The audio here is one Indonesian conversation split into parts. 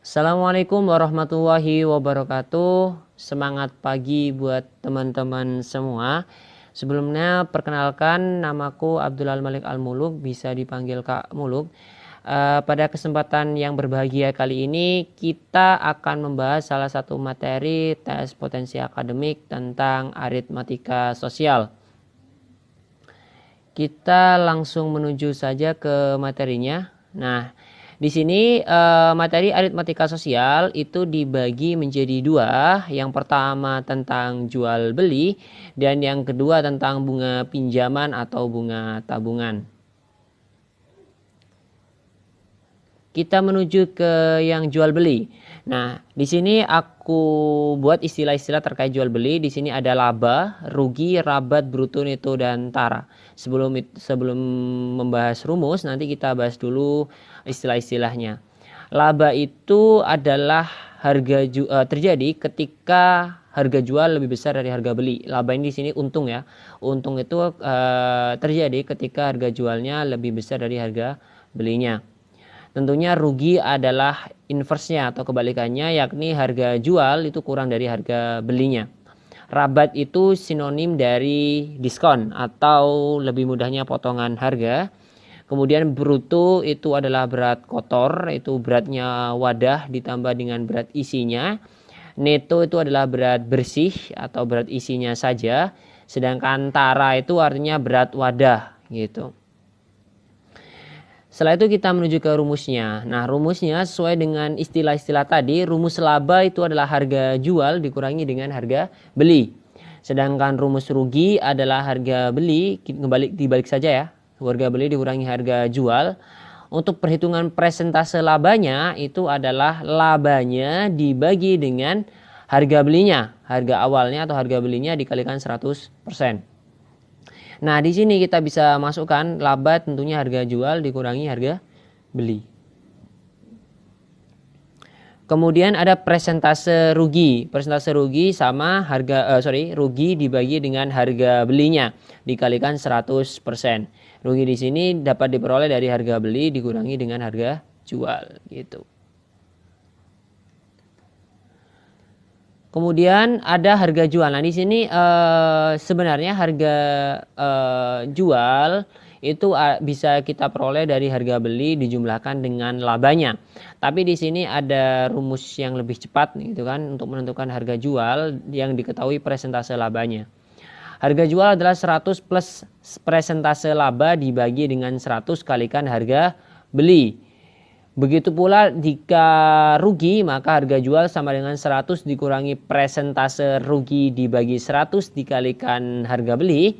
Assalamualaikum warahmatullahi wabarakatuh. Semangat pagi buat teman-teman semua. Sebelumnya perkenalkan, namaku Abdul Malik Al-Muluk, bisa dipanggil Kak Muluk. Pada kesempatan yang berbahagia kali ini kita akan membahas salah satu materi tes potensi akademik tentang aritmatika sosial. Kita langsung menuju saja ke materinya. Nah, di sini materi aritmatika sosial itu dibagi menjadi dua. Yang pertama tentang jual beli dan yang kedua tentang bunga pinjaman atau bunga tabungan. Kita menuju ke yang jual beli. Nah, di sini aku buat istilah-istilah terkait jual beli. Di sini ada laba, rugi, rabat, bruto, neto, dan tara. Sebelum membahas rumus, nanti kita bahas dulu istilah-istilahnya. Laba itu adalah terjadi ketika harga jual lebih besar dari harga beli. Laba ini di sini untung ya. Untung itu terjadi ketika harga jualnya lebih besar dari harga belinya. Tentunya rugi adalah inversnya atau kebalikannya, yakni harga jual itu kurang dari harga belinya. Rabat itu sinonim dari diskon atau lebih mudahnya potongan harga. Kemudian bruto itu adalah berat kotor, itu beratnya wadah ditambah dengan berat isinya. Neto itu adalah berat bersih atau berat isinya saja. Sedangkan tara itu artinya berat wadah gitu. Setelah itu kita menuju ke rumusnya. Nah, rumusnya sesuai dengan istilah-istilah tadi, rumus laba itu adalah harga jual dikurangi dengan harga beli. Sedangkan rumus rugi adalah harga beli, dibalik saja ya. Harga beli dikurangi harga jual. Untuk perhitungan persentase labanya itu adalah labanya dibagi dengan harga belinya. Harga awalnya atau harga belinya dikalikan 100%. Nah, di sini kita bisa masukkan laba tentunya harga jual dikurangi harga beli. Kemudian ada persentase rugi. Persentase rugi sama rugi dibagi dengan harga belinya dikalikan 100%. Rugi di sini dapat diperoleh dari harga beli dikurangi dengan harga jual gitu. Kemudian ada harga jual. Nah, di sini sebenarnya harga jual itu bisa kita peroleh dari harga beli dijumlahkan dengan labanya. Tapi di sini ada rumus yang lebih cepat gitu kan untuk menentukan harga jual yang diketahui persentase labanya. Harga jual adalah 100 plus persentase laba dibagi dengan 100 kalikan harga beli. Begitu pula jika rugi, maka harga jual sama dengan 100 dikurangi persentase rugi dibagi 100 dikalikan harga beli.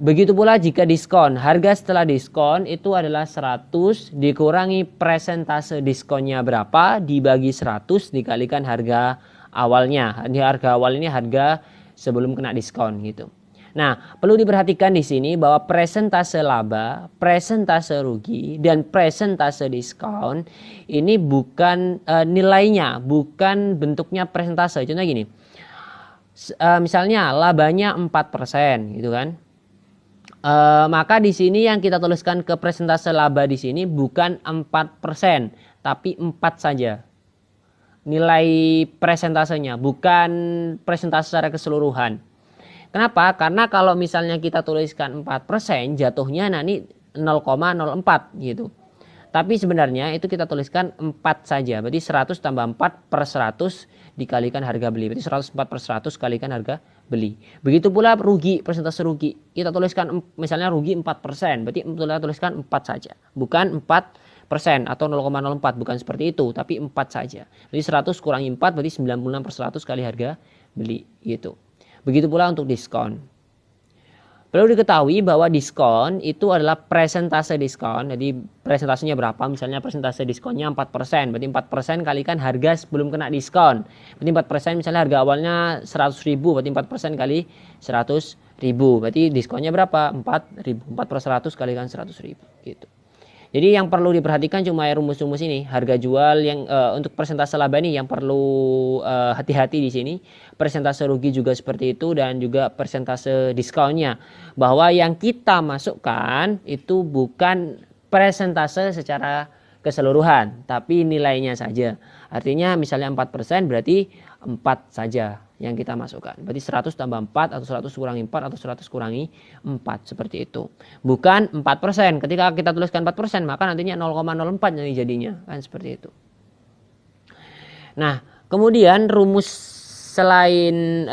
Begitu pula jika diskon, harga setelah diskon itu adalah 100 dikurangi persentase diskonnya berapa dibagi 100 dikalikan harga awalnya. Di harga awal ini harga sebelum kena diskon gitu. Nah, perlu diperhatikan di sini bahwa persentase laba, persentase rugi, dan persentase diskon ini bukan nilainya, bukan bentuknya persentase. Contohnya gini, misalnya labanya 4% gitu kan. Maka di sini yang kita tuliskan ke persentase laba di sini bukan 4%, tapi 4 saja. Nilai persentasenya, bukan persentase secara keseluruhan. Kenapa? Karena kalau misalnya kita tuliskan 4%, jatuhnya nanti 0,04 gitu. Tapi sebenarnya itu kita tuliskan 4 saja. Berarti 100 tambah 4 per 100 dikalikan harga beli. Berarti 104 per 100 kalikan harga beli. Begitu pula rugi, persentase rugi. Kita tuliskan misalnya rugi 4%. Berarti kita tuliskan 4 saja. Bukan 4% atau 0,04. Bukan seperti itu. Tapi 4 saja. Berarti 100 kurangi 4 berarti 96 per 100 kali harga beli gitu. Begitu pula untuk diskon. Perlu diketahui bahwa diskon itu adalah persentase diskon. Jadi persentasenya berapa? Misalnya persentase diskonnya 4%. Berarti 4% kalikan harga sebelum kena diskon. Berarti 4% misalnya harga awalnya 100.000. Berarti 4% kali 100.000. Berarti diskonnya berapa? 4.000. 4 per 100 kalikan 100.000. Gitu. Jadi yang perlu diperhatikan cuma rumus-rumus ini, harga jual yang untuk persentase laba ini yang perlu hati-hati di sini. Persentase rugi juga seperti itu dan juga persentase diskonnya. Bahwa yang kita masukkan itu bukan persentase secara keseluruhan, tapi nilainya saja. Artinya misalnya 4% berarti 4 saja yang kita masukkan. Berarti 100 tambah 4 atau 100 kurangi 4 atau 100 kurangi 4 seperti itu. Bukan 4%. Ketika kita tuliskan 4% maka nantinya 0,04 yang jadinya. Kan seperti itu. Nah, kemudian rumus selain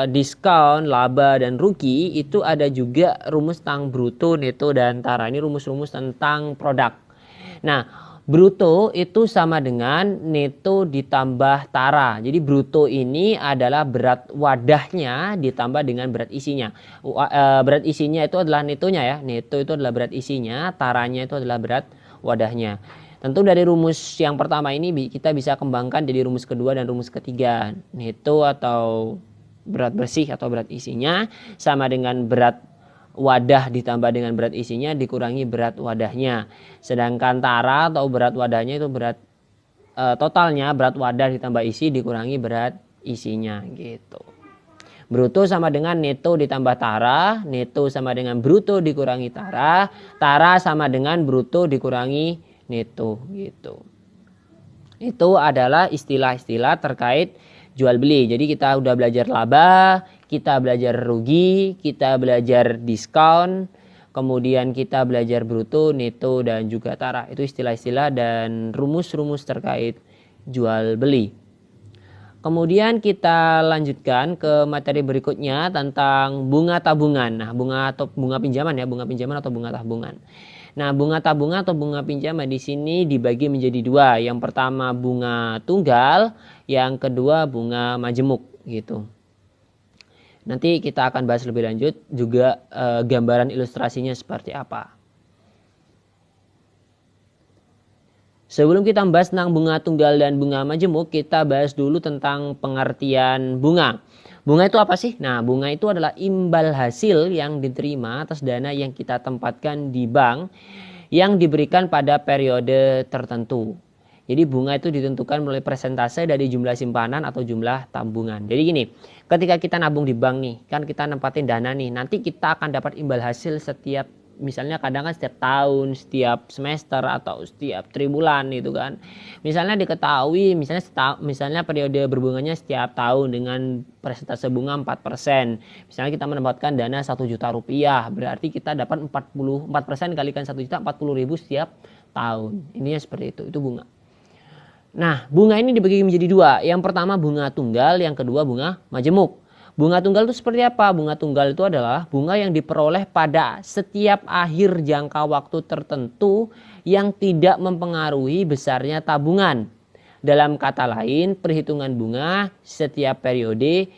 diskon, laba, dan rugi itu ada juga rumus tentang bruto, neto, dan tara. Ini rumus-rumus tentang produk. Nah, bruto itu sama dengan neto ditambah tara. Jadi bruto ini adalah berat wadahnya ditambah dengan berat isinya. Berat isinya itu adalah netonya ya. Neto itu adalah berat isinya, taranya itu adalah berat wadahnya. Tentu dari rumus yang pertama ini kita bisa kembangkan jadi rumus kedua dan rumus ketiga. Neto atau berat bersih atau berat isinya sama dengan berat wadah ditambah dengan berat isinya dikurangi berat wadahnya. Sedangkan tara atau berat wadahnya itu berat totalnya, berat wadah ditambah isi dikurangi berat isinya gitu. Bruto sama dengan neto ditambah tara, neto sama dengan bruto dikurangi tara, tara sama dengan bruto dikurangi neto gitu. Itu adalah istilah-istilah terkait jual beli. Jadi kita udah belajar laba, kita belajar rugi, kita belajar diskon, kemudian kita belajar bruto, neto, dan juga tara. Itu istilah-istilah dan rumus-rumus terkait jual beli. Kemudian kita lanjutkan ke materi berikutnya tentang bunga tabungan. Nah, bunga pinjaman ya, bunga pinjaman atau bunga tabungan. Nah, bunga tabungan atau bunga pinjaman di sini dibagi menjadi dua. Yang pertama bunga tunggal, yang kedua bunga majemuk gitu. Nanti kita akan bahas lebih lanjut juga gambaran ilustrasinya seperti apa. Sebelum kita membahas tentang bunga tunggal dan bunga majemuk, kita bahas dulu tentang pengertian bunga. Bunga itu apa sih? Nah, bunga itu adalah imbal hasil yang diterima atas dana yang kita tempatkan di bank yang diberikan pada periode tertentu. Jadi bunga itu ditentukan melalui persentase dari jumlah simpanan atau jumlah tabungan. Jadi gini, ketika kita nabung di bank nih, kan kita nempatin dana nih, nanti kita akan dapat imbal hasil setiap, misalnya kadang kan setiap tahun, setiap semester, atau setiap tribulan gitu kan. Misalnya diketahui, misalnya periode berbunganya setiap tahun dengan persentase bunga 4%. Misalnya kita menempatkan dana 1 juta rupiah, berarti kita dapat 4% kalikan 1 juta, 40.000 setiap tahun. Ininya seperti itu bunga. Nah, bunga ini dibagi menjadi dua. Yang pertama bunga tunggal, yang kedua bunga majemuk. Bunga tunggal itu seperti apa? Bunga tunggal itu adalah bunga yang diperoleh pada setiap akhir jangka waktu tertentu yang tidak mempengaruhi besarnya tabungan. Dalam kata lain, perhitungan bunga setiap periode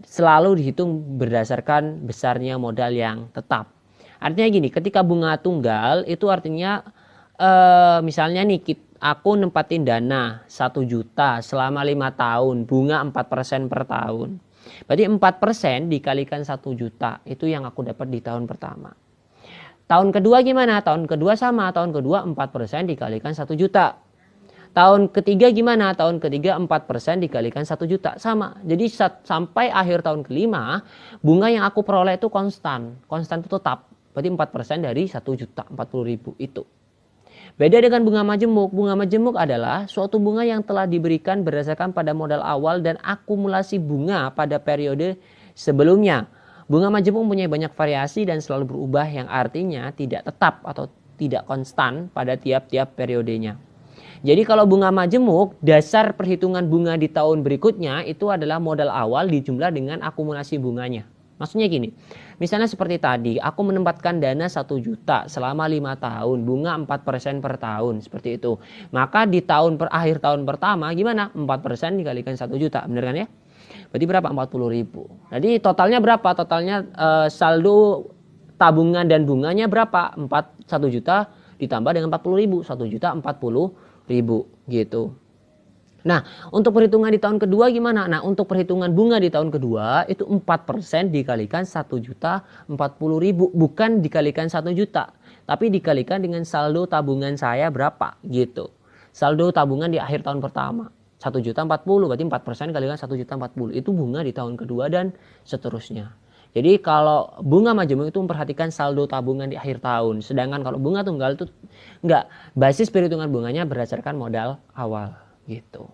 selalu dihitung berdasarkan besarnya modal yang tetap. Artinya gini, ketika bunga tunggal itu artinya misalnya nih aku nempatin dana 1 juta selama 5 tahun, bunga 4% per tahun. Berarti 4% dikalikan 1 juta, itu yang aku dapat di tahun pertama. Tahun kedua gimana? Tahun kedua sama, tahun kedua 4% dikalikan 1 juta. Tahun ketiga gimana? Tahun ketiga 4% dikalikan 1 juta, sama. Jadi sampai akhir tahun kelima, bunga yang aku peroleh itu konstan itu tetap. Berarti 4% dari 1 juta, 40.000 itu. Beda dengan bunga majemuk. Bunga majemuk adalah suatu bunga yang telah diberikan berdasarkan pada modal awal dan akumulasi bunga pada periode sebelumnya. Bunga majemuk mempunyai banyak variasi dan selalu berubah, yang artinya tidak tetap atau tidak konstan pada tiap-tiap periodenya. Jadi kalau bunga majemuk, dasar perhitungan bunga di tahun berikutnya itu adalah modal awal dijumlah dengan akumulasi bunganya. Maksudnya gini, misalnya seperti tadi, aku menempatkan dana 1 juta selama 5 tahun, bunga 4% per tahun, seperti itu. Maka di akhir tahun pertama, gimana? 4% dikalikan 1 juta, bener kan ya? Berarti berapa? 40.000. Jadi totalnya berapa? Totalnya saldo tabungan dan bunganya berapa? 1 juta ditambah dengan 40.000, 1 juta 40.000 gitu. Nah, untuk perhitungan di tahun kedua gimana? Nah, untuk perhitungan bunga di tahun kedua itu 4% dikalikan 1 juta 40.000, bukan dikalikan 1 juta, tapi dikalikan dengan saldo tabungan saya berapa gitu. Saldo tabungan di akhir tahun pertama 1 juta 40, berarti 4% kalikan 1 juta 40, itu bunga di tahun kedua dan seterusnya. Jadi kalau bunga majemuk itu memperhatikan saldo tabungan di akhir tahun. Sedangkan kalau bunga tunggal itu enggak. Basis perhitungan bunganya berdasarkan modal awal gitu.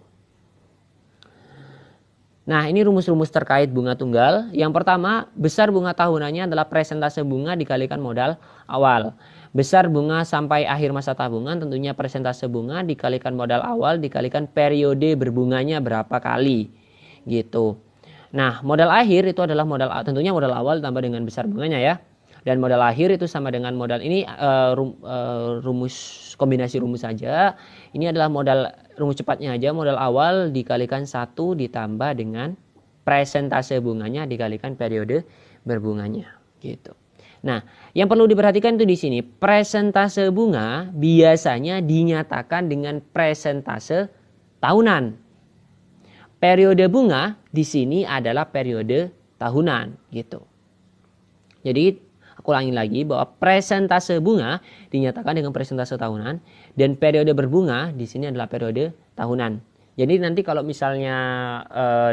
Nah, ini rumus-rumus terkait bunga tunggal. Yang pertama, besar bunga tahunannya adalah persentase bunga dikalikan modal awal. Besar bunga sampai akhir masa tabungan tentunya persentase bunga dikalikan modal awal dikalikan periode berbunganya berapa kali. Gitu. Nah, modal akhir itu adalah tentunya modal awal ditambah dengan besar bunganya ya. Dan modal akhir itu sama dengan modal ini kombinasi rumus saja. Ini adalah rumus cepatnya aja, modal awal dikalikan 1 ditambah dengan presentase bunganya dikalikan periode berbunganya gitu. Nah, yang perlu diperhatikan itu di sini, presentase bunga biasanya dinyatakan dengan presentase tahunan. Periode bunga di sini adalah periode tahunan gitu. Jadi aku ulangi lagi bahwa presentase bunga dinyatakan dengan presentase tahunan dan periode berbunga di sini adalah periode tahunan. Jadi nanti kalau misalnya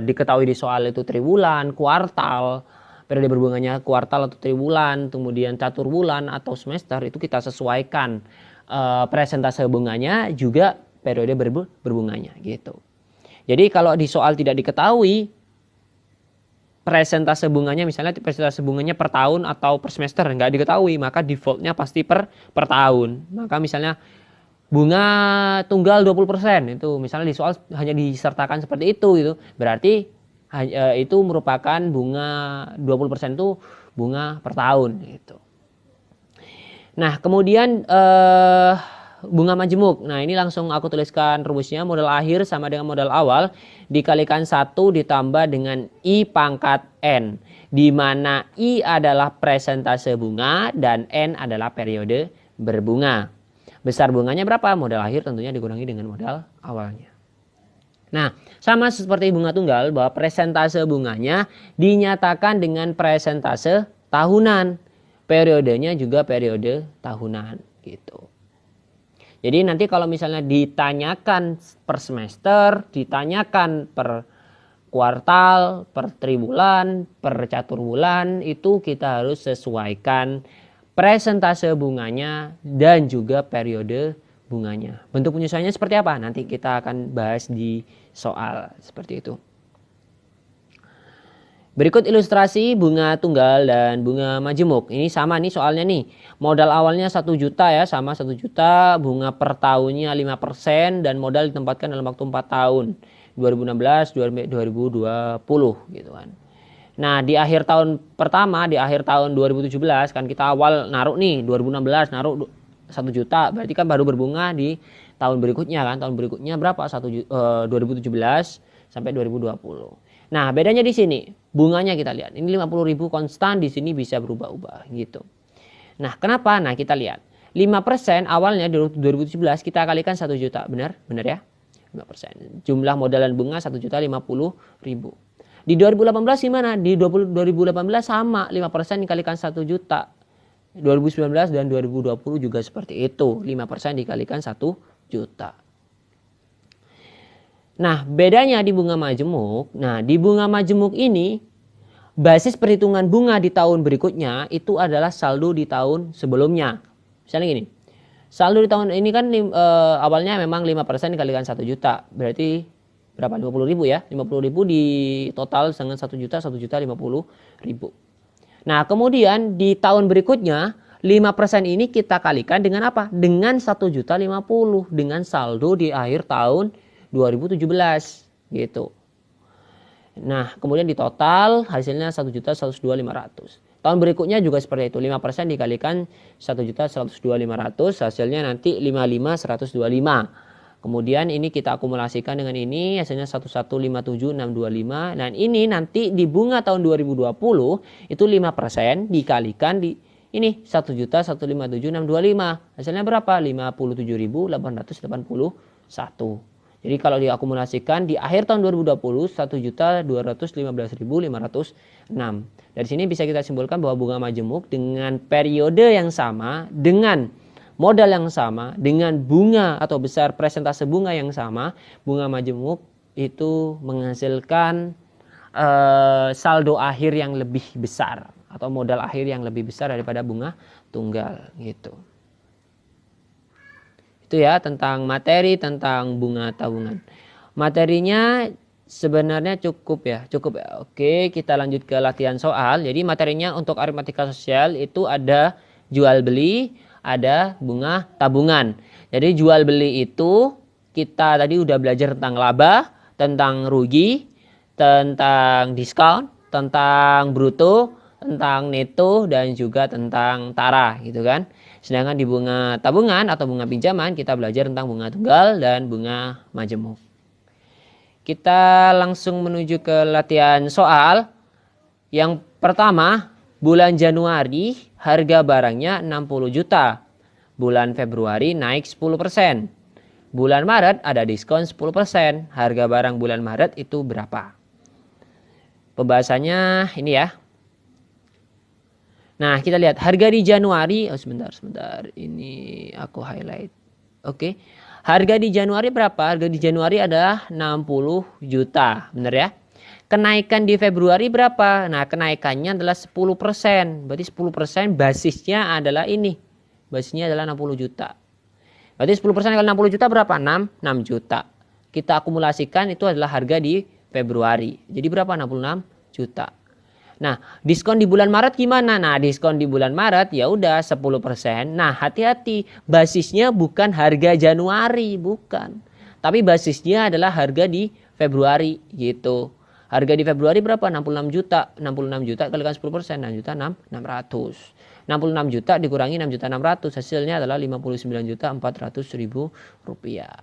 diketahui di soal itu triwulan, kuartal, periode berbunganya kuartal atau triwulan, kemudian catur bulan atau semester, itu kita sesuaikan presentase bunganya juga periode berbunganya gitu. Jadi kalau di soal tidak diketahui presentase bunganya, misalnya presentase bunganya per tahun atau per semester nggak diketahui, maka defaultnya pasti per tahun. Maka misalnya bunga tunggal 20%, itu misalnya di soal hanya disertakan seperti itu gitu. Berarti itu merupakan bunga 20% itu bunga per tahun gitu. Nah, kemudian bunga majemuk. Nah, ini langsung aku tuliskan rumusnya. Modal akhir sama dengan modal awal dikalikan 1 ditambah dengan I pangkat N. Di mana I adalah presentase bunga dan N adalah periode berbunga. Besar bunganya berapa? Modal akhir tentunya dikurangi dengan modal awalnya. Nah, sama seperti bunga tunggal bahwa presentase bunganya dinyatakan dengan presentase tahunan. Periodenya juga periode tahunan gitu. Jadi nanti kalau misalnya ditanyakan per semester, ditanyakan per kuartal, per triwulan, per catur bulan, itu kita harus sesuaikan presentase bunganya dan juga periode bunganya. Bentuk penyesuaiannya seperti apa? Nanti kita akan bahas di soal seperti itu. Berikut ilustrasi bunga tunggal dan bunga majemuk. Ini sama nih soalnya nih. Modal awalnya 1 juta ya, sama 1 juta. Bunga per tahunnya 5% dan modal ditempatkan dalam waktu 4 tahun. 2016, 2020 gitu kan. Nah, di akhir tahun pertama, di akhir tahun 2017 kan kita awal naruh nih 2016 naruh 1 juta. Berarti kan baru berbunga di tahun berikutnya kan. Tahun berikutnya berapa? 2017 sampai 2020. Nah, bedanya di sini, bunganya kita lihat. Ini 50.000 konstan, di sini bisa berubah-ubah gitu. Nah, kenapa? Nah, kita lihat. 5% awalnya di 2017 kita kalikan 1 juta. Benar? Benar ya? 5%. Jumlah modal dan bunga 1.050.000. Di 2018 gimana? Di 2018 sama, 5% dikalikan 1 juta. 2019 dan 2020 juga seperti itu. 5% dikalikan 1 juta. Nah, bedanya di bunga majemuk. Nah, di bunga majemuk ini basis perhitungan bunga di tahun berikutnya itu adalah saldo di tahun sebelumnya. Misalnya gini. Saldo di tahun ini kan awalnya memang 5% dikalikan 1 juta. Berarti berapa? 50.000 ya. 50.000 di total dengan 1 juta, 1.050.000. Nah, kemudian di tahun berikutnya 5% ini kita kalikan dengan apa? Dengan 1.050.000 dengan saldo di akhir tahun 2017 gitu. Nah, kemudian di total hasilnya 1.102.500. Tahun berikutnya juga seperti itu. 5% dikalikan 1.102.500, hasilnya nanti 55.125. Kemudian ini kita akumulasikan dengan ini, hasilnya 1.157.625. Dan ini nanti di bunga tahun 2020 itu 5% dikalikan di ini 1.157.625. Hasilnya berapa? 57.881. Jadi kalau diakumulasikan di akhir tahun 2020 1.215.506. Dari sini bisa kita simpulkan bahwa bunga majemuk dengan periode yang sama, dengan modal yang sama, dengan bunga atau besar presentase bunga yang sama, bunga majemuk itu menghasilkan saldo akhir yang lebih besar. atau modal akhir yang lebih besar daripada bunga tunggal gitu. Itu ya tentang materi tentang bunga tabungan. Materinya sebenarnya cukup ya. Oke, kita lanjut ke latihan soal. Jadi materinya untuk aritmatika sosial itu ada jual beli, ada bunga tabungan. Jadi jual beli itu kita tadi udah belajar tentang laba, tentang rugi, tentang diskon, tentang bruto, tentang neto, dan juga tentang tara gitu kan. Sedangkan di bunga tabungan atau bunga pinjaman kita belajar tentang bunga tunggal dan bunga majemuk. Kita langsung menuju ke latihan soal. Yang pertama, bulan Januari harga barangnya 60 juta. Bulan Februari naik 10%. Bulan Maret ada diskon 10%. Harga barang bulan Maret itu berapa? Pembahasannya ini ya. Nah, kita lihat harga di Januari. Oh, sebentar. Ini aku highlight. Oke. Harga di Januari berapa? Harga di Januari adalah 60 juta. Benar ya? Kenaikan di Februari berapa? Nah, kenaikannya adalah 10%. Berarti 10% basisnya adalah ini. Basisnya adalah 60 juta. Berarti 10% kali 60 juta berapa? 6 juta. Kita akumulasikan itu adalah harga di Februari. Jadi berapa? 66 juta. Nah, diskon di bulan Maret gimana? Nah, diskon di bulan Maret ya udah 10%. Nah, hati-hati, basisnya bukan harga Januari, bukan. Tapi basisnya adalah harga di Februari gitu. Harga di Februari berapa? 66 juta. 66 juta kalikan 10%, 6 juta 600. 66 juta dikurangi 6 juta 600, hasilnya adalah 59 juta 400 ribu rupiah.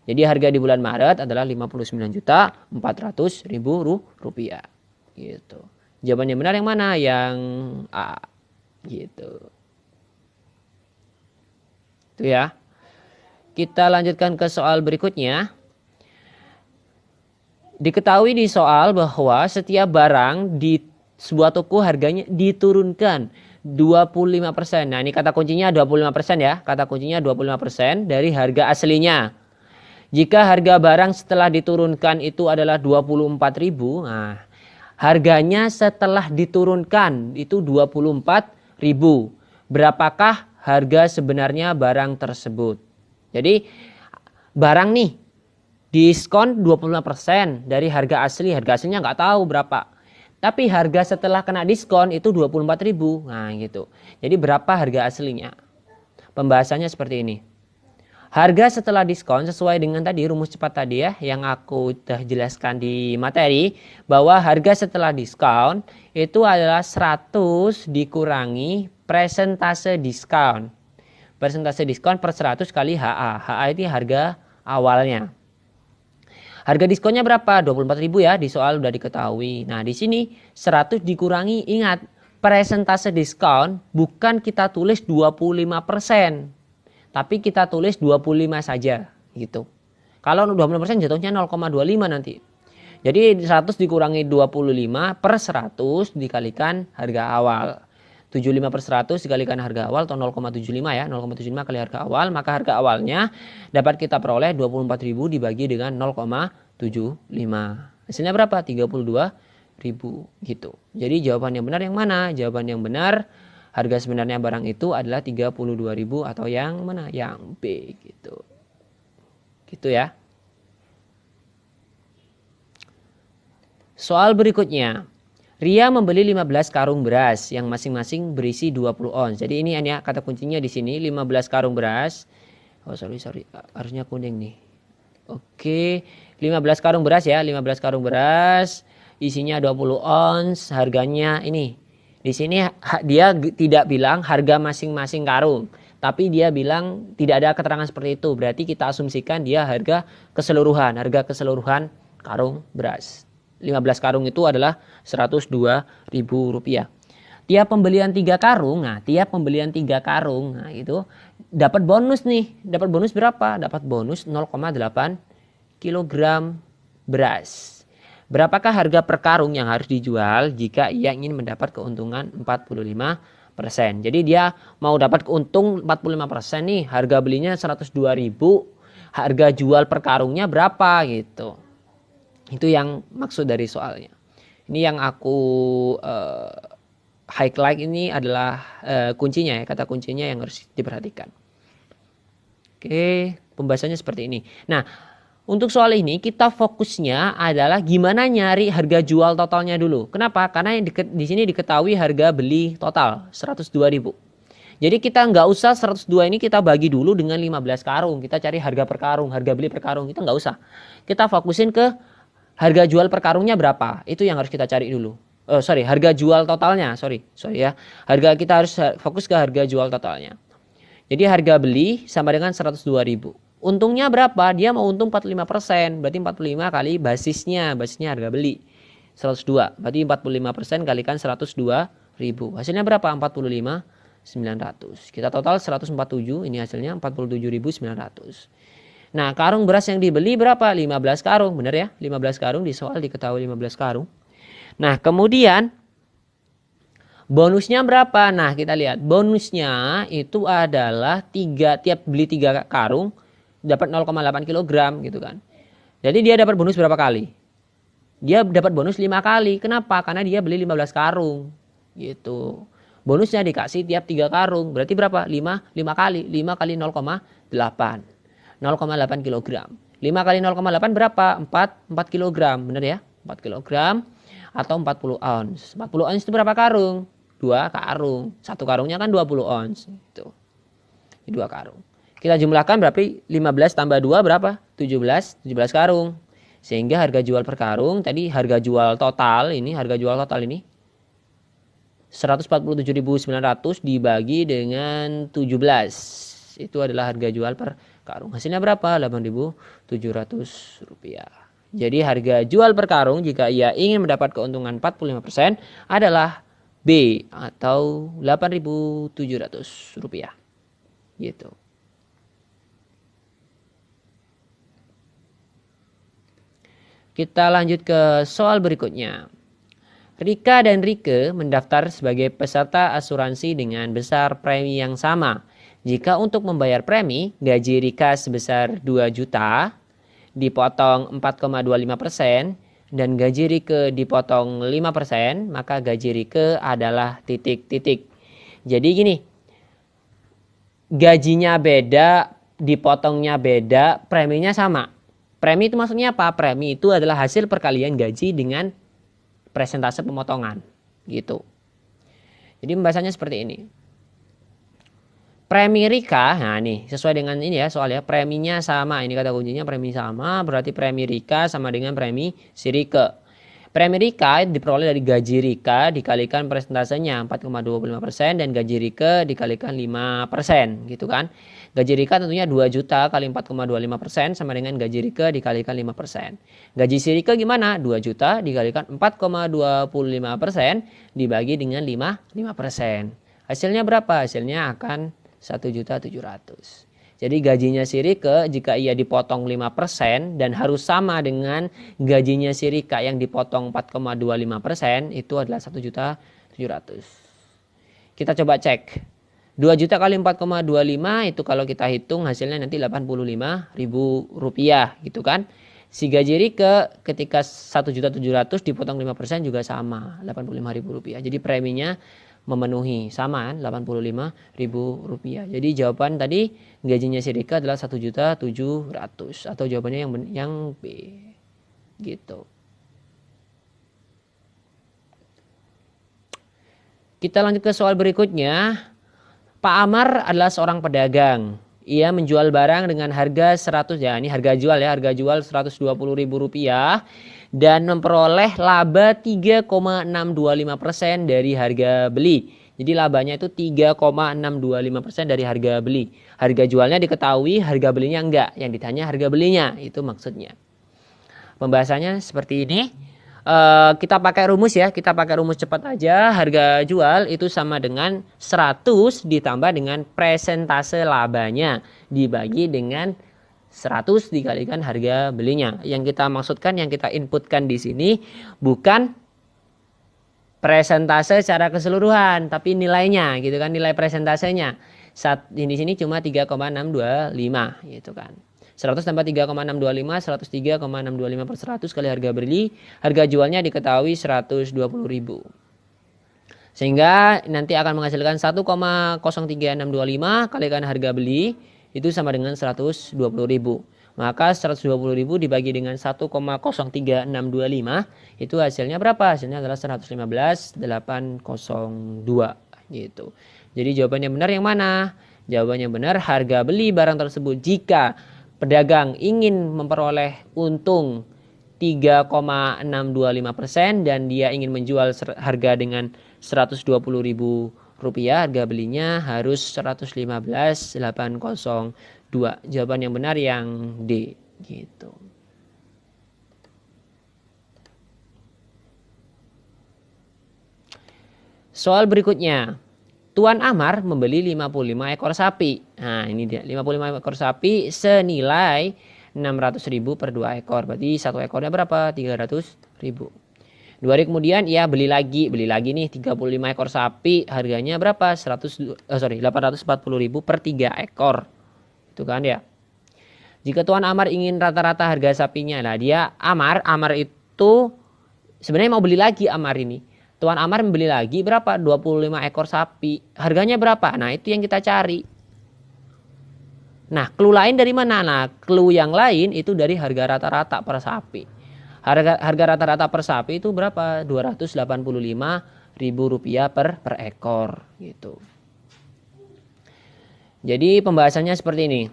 Jadi harga di bulan Maret adalah 59 juta 400 ribu rupiah. Gitu. Jawaban yang benar yang mana? Yang A. Gitu. Itu ya. Kita lanjutkan ke soal berikutnya. Diketahui di soal bahwa setiap barang di sebuah toko harganya diturunkan 25%. Nah, ini kata kuncinya 25% ya. Kata kuncinya 25% dari harga aslinya. Jika harga barang setelah diturunkan itu adalah 24.000, nah, harganya setelah diturunkan itu 24.000. Berapakah harga sebenarnya barang tersebut? Jadi barang nih diskon 25% dari harga asli. Harga aslinya nggak tahu berapa. Tapi harga setelah kena diskon itu 24.000. Nah gitu. Jadi berapa harga aslinya? Pembahasannya seperti ini. Harga setelah diskon sesuai dengan tadi rumus cepat tadi ya. Yang aku sudah jelaskan di materi. Bahwa harga setelah diskon itu adalah 100 dikurangi persentase diskon. Persentase diskon per 100 kali HA. HA itu harga awalnya. Harga diskonnya berapa? 24.000 ya, di soal udah diketahui. Nah, di sini 100 dikurangi, ingat, persentase diskon bukan kita tulis 25%. Tapi kita tulis 25 saja, gitu. Kalau 25% jatuhnya 0,25 nanti. Jadi 100 dikurangi 25 per 100 dikalikan harga awal. 75 per 100 dikalikan harga awal atau 0,75 ya. 0,75 kali harga awal. Maka harga awalnya dapat kita peroleh 24.000 dibagi dengan 0,75. Hasilnya berapa? 32.000 gitu. Jadi jawaban yang benar yang mana? Jawaban yang benar harga sebenarnya barang itu adalah 32.000 atau yang mana? Yang B gitu. Gitu ya. Soal berikutnya. Ria membeli 15 karung beras yang masing-masing berisi 20 ons. Jadi ini ya kata kuncinya di sini 15 karung beras. Oh sorry harusnya kuning nih. Oke, 15 karung beras ya, 15 karung beras isinya 20 ons, harganya ini. Di sini dia tidak bilang harga masing-masing karung, tapi dia bilang tidak ada keterangan seperti itu. Berarti kita asumsikan dia harga keseluruhan karung beras. 15 karung itu adalah Rp102.000. Tiap pembelian 3 karung, nah itu dapat bonus nih. Dapat bonus berapa? Dapat bonus 0,8 kilogram beras. Berapakah harga per karung yang harus dijual jika ia ingin mendapat keuntungan 45%? Jadi dia mau dapat keuntung 45% nih, harga belinya 102.000, harga jual per karungnya berapa gitu. Itu yang maksud dari soalnya. Ini yang aku highlight ini adalah kuncinya ya, kata kuncinya yang harus diperhatikan. Oke, pembahasannya seperti ini. Nah, untuk soal ini kita fokusnya adalah gimana nyari harga jual totalnya dulu. Kenapa? Karena yang di sini diketahui harga beli total 102.000. Jadi kita nggak usah 102 ini kita bagi dulu dengan 15 karung. Kita cari harga per karung, harga beli per karung. Kita nggak usah. Kita fokusin ke harga jual per karungnya berapa. Itu yang harus kita cari dulu. Harga jual totalnya. Sorry ya. Kita harus fokus ke harga jual totalnya. Jadi harga beli sama dengan 102.000. Untungnya berapa? Dia mau untung 45%. Berarti 45 kali basisnya harga beli 102. Berarti 45% kalikan 102.000. Hasilnya berapa? 45.900. Kita total 147. Ini hasilnya 47.900. Nah, karung beras yang dibeli berapa? 15 karung. Benar ya? 15 karung, di soal diketahui 15 karung. Nah, kemudian bonusnya berapa? Nah, kita lihat. Bonusnya itu adalah tiap beli 3 karung dapat 0,8 kg gitu kan. Jadi dia dapat bonus berapa kali? Dia dapat bonus 5 kali. Kenapa? Karena dia beli 15 karung gitu. Bonusnya dikasih tiap 3 karung. Berarti berapa? 5 kali. 5 kali 0,8. 0,8 kg. 5 kali 0,8 berapa? 4 kg. Benar ya? 4 kg atau 40 ounce. 40 ounce itu berapa karung? 2 karung. 1 karungnya kan 20 ounce. Itu. 2 karung. Kita jumlahkan berarti 15 tambah 2 berapa? 17 karung. Sehingga harga jual per karung tadi harga jual total ini 147.900 dibagi dengan 17. Itu adalah harga jual per karung. Hasilnya berapa? 8.700 rupiah. Jadi harga jual per karung jika ia ingin mendapat keuntungan 45% adalah B atau 8.700 rupiah. Gitu. Kita lanjut ke soal berikutnya. Rika dan Rike mendaftar sebagai peserta asuransi dengan besar premi yang sama. Jika untuk membayar premi, gaji Rika sebesar 2 juta, dipotong 4,25% dan gaji Rike dipotong 5%, maka gaji Rike adalah titik-titik. Jadi gini, gajinya beda, dipotongnya beda, preminya sama. Premi itu maksudnya apa? Premi itu adalah hasil perkalian gaji dengan presentase pemotongan gitu. Jadi pembahasannya seperti ini. Premi Rika, nah nih sesuai dengan ini ya soalnya preminya sama. Ini kata kuncinya premi sama, berarti premi Rika sama dengan premi si Rike. Premi Rika diperoleh dari gaji Rika dikalikan persentasenya 4,25% dan gaji Rike dikalikan 5% gitu kan. Gaji Rika tentunya 2 juta kali 4,25% sama dengan gaji Rike dikalikan 5%. Gaji si Rike gimana? 2 juta dikalikan 4,25% dibagi dengan 5%. Hasilnya berapa? Hasilnya akan 1.700.000. Jadi gajinya si Rike jika ia dipotong 5% dan harus sama dengan gajinya si Rika yang dipotong 4,25% itu adalah 1.700.000. Kita coba cek. 2 juta kali 4,25 itu kalau kita hitung hasilnya nanti 85.000 rupiah gitu kan. Si gaji Rike ketika 1.700.000 dipotong 5% juga sama 85.000 rupiah. Jadi preminya memenuhi sama 85.000 rupiah. Jadi jawaban tadi gajinya si Rika adalah 1.700.000 atau jawabannya yang B gitu. Kita lanjut ke soal berikutnya. Pak Amar adalah seorang pedagang. Ia menjual barang dengan harga 100 ya, ini harga jual ya, harga jual 120.000 rupiah dan memperoleh laba 3,625% dari harga beli. Jadi labanya itu 3,625% dari harga beli. Harga jualnya diketahui, harga belinya enggak. Yang ditanya harga belinya, itu maksudnya. Pembahasannya seperti ini. Kita pakai rumus ya, kita pakai rumus cepat aja. Harga jual itu sama dengan 100 ditambah dengan presentase labanya dibagi dengan 100 dikalikan harga belinya. Yang kita maksudkan, yang kita inputkan di sini bukan presentase secara keseluruhan, tapi nilainya gitu kan, nilai presentasenya. Di sini cuma 3,625 gitu kan. 100 tambah 3,625, 103,625 per 100 kali harga beli. Harga jualnya diketahui 120.000. Sehingga nanti akan menghasilkan 1,03625 kalikan harga beli itu sama dengan 120.000. Maka 120.000 dibagi dengan 1,03625 itu hasilnya berapa? Hasilnya adalah 115.802 gitu. Jadi jawabannya benar yang mana? Jawabannya benar harga beli barang tersebut jika pedagang ingin memperoleh untung 3,625% dan dia ingin menjual harga dengan 120.000 rupiah, harga belinya harus 115.802. Jawaban yang benar yang D gitu. Soal berikutnya. Tuan Amar membeli 55 ekor sapi. Nah, ini dia 55 ekor sapi senilai 600.000 per 2 ekor. Berarti satu ekornya berapa? 300.000. 2 hari kemudian ia beli lagi nih 35 ekor sapi, harganya berapa? 840.000 per 3 ekor. Itu kan ya. Jika Tuan Amar ingin rata-rata harga sapinya, lah dia Amar itu sebenarnya mau beli lagi Amar ini. Tuan Amar membeli lagi berapa? 25 ekor sapi. Harganya berapa? Nah, itu yang kita cari. Nah, clue lain dari mana? Nah, clue yang lain itu dari harga rata-rata per sapi. Harga rata-rata per sapi itu berapa? 285.000 rupiah per ekor gitu. Jadi pembahasannya seperti ini.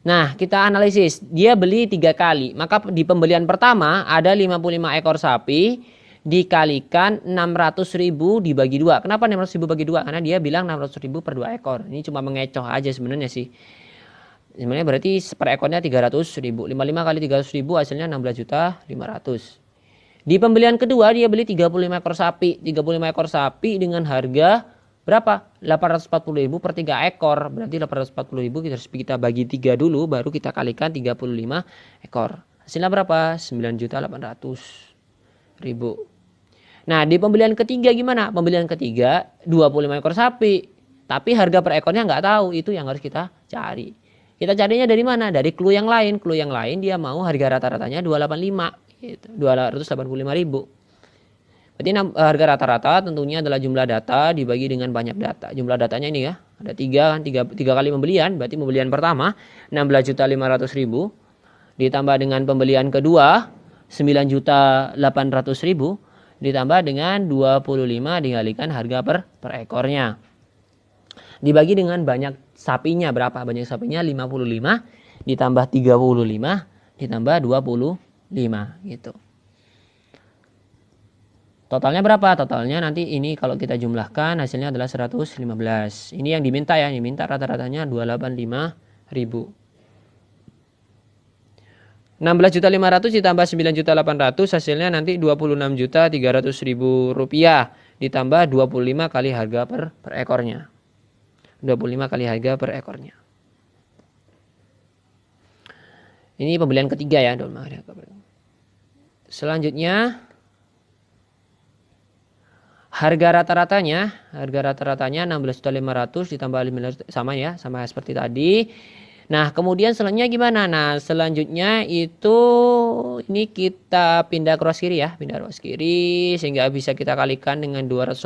Nah, kita analisis. Dia beli 3 kali. Maka di pembelian pertama ada 55 ekor sapi dikalikan 600.000 dibagi 2. Kenapa 600.000 bagi 2? Karena dia bilang 600.000 per 2 ekor. Ini cuma mengecoh aja sebenarnya sih. Sebenarnya berarti per ekornya 300.000. 55 kali 300.000 hasilnya 16.500.000. Di pembelian kedua dia beli 35 ekor sapi. 35 ekor sapi dengan harga berapa? 840.000 per 3 ekor. Berarti 840.000 kita bagi 3 dulu baru kita kalikan 35 ekor. Hasilnya berapa? 9.800.000. Nah, di pembelian ketiga gimana? Pembelian ketiga 25 ekor sapi. Tapi harga per ekornya nggak tahu. Itu yang harus kita cari. Kita carinya dari mana? Dari clue yang lain. Clue yang lain dia mau harga rata-ratanya 285 gitu. 285.000. Berarti harga rata-rata tentunya adalah jumlah data dibagi dengan banyak data. Jumlah datanya ini ya. Ada 3 kali pembelian. Berarti pembelian pertama 16.500.000 ditambah dengan pembelian kedua 9.800.000 ditambah dengan 25 dikalikan harga per ekornya. Dibagi dengan banyak sapinya berapa? Banyak sapinya 55 ditambah 35 ditambah 25 gitu. Totalnya berapa? Totalnya nanti ini kalau kita jumlahkan hasilnya adalah 115. Ini yang diminta ya, diminta rata-ratanya 285.000. 16.500.000 ditambah 9.800.000 hasilnya nanti 26.300.000 rupiah ditambah 25 kali harga per ekornya. 25 kali harga per ekornya. Ini pembelian ketiga ya. Selanjutnya harga rata-ratanya 16.500.000 ditambah 5 sama ya, sama seperti tadi. Nah, kemudian selanjutnya gimana? Nah, selanjutnya itu ini kita pindah ke ruas kiri ya, pindah ruas kiri sehingga bisa kita kalikan dengan 285.000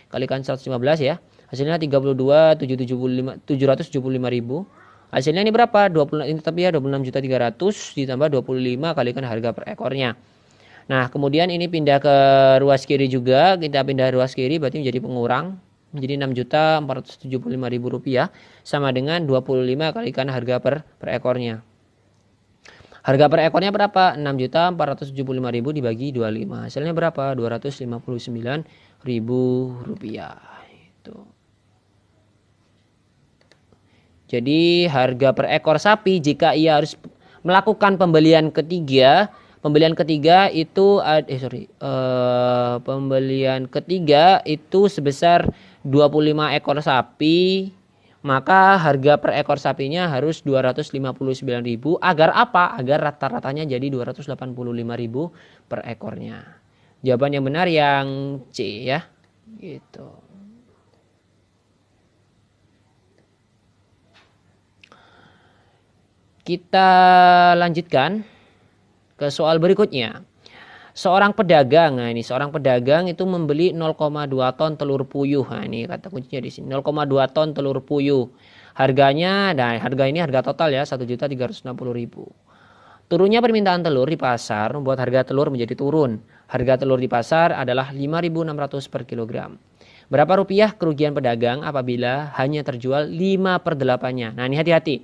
kalikan 115 ya. Hasilnya 32.775.000. Hasilnya ini berapa? 20 ini tapi ya 26.300 ditambah 25 kalikan harga per ekornya. Nah, kemudian ini pindah ke ruas kiri juga, kita pindah ruas kiri berarti menjadi pengurang. Menjadi 6.475.000 rupiah sama dengan 25 kalikan harga per ekornya. Harga per ekornya berapa? 6.475.000 dibagi 25. Hasilnya berapa? 259.000 rupiah. Itu. Jadi harga per ekor sapi jika ia harus melakukan pembelian ketiga itu pembelian ketiga itu sebesar 25 ekor sapi, maka harga per ekor sapinya harus 259.000 agar apa? Agar rata-ratanya jadi 285.000 per ekornya. Jawaban yang benar yang C ya. Gitu. Kita lanjutkan ke soal berikutnya. Seorang pedagang, nah ini seorang pedagang itu membeli 0,2 ton telur puyuh. Nah ini kata kuncinya di sini, 0,2 ton telur puyuh. Harganya, nah harga ini harga total ya, 1.360.000. Turunnya permintaan telur di pasar membuat harga telur menjadi turun. Harga telur di pasar adalah 5.600 per kilogram. Berapa rupiah kerugian pedagang apabila hanya terjual 5/8-nya? Nah ini hati-hati.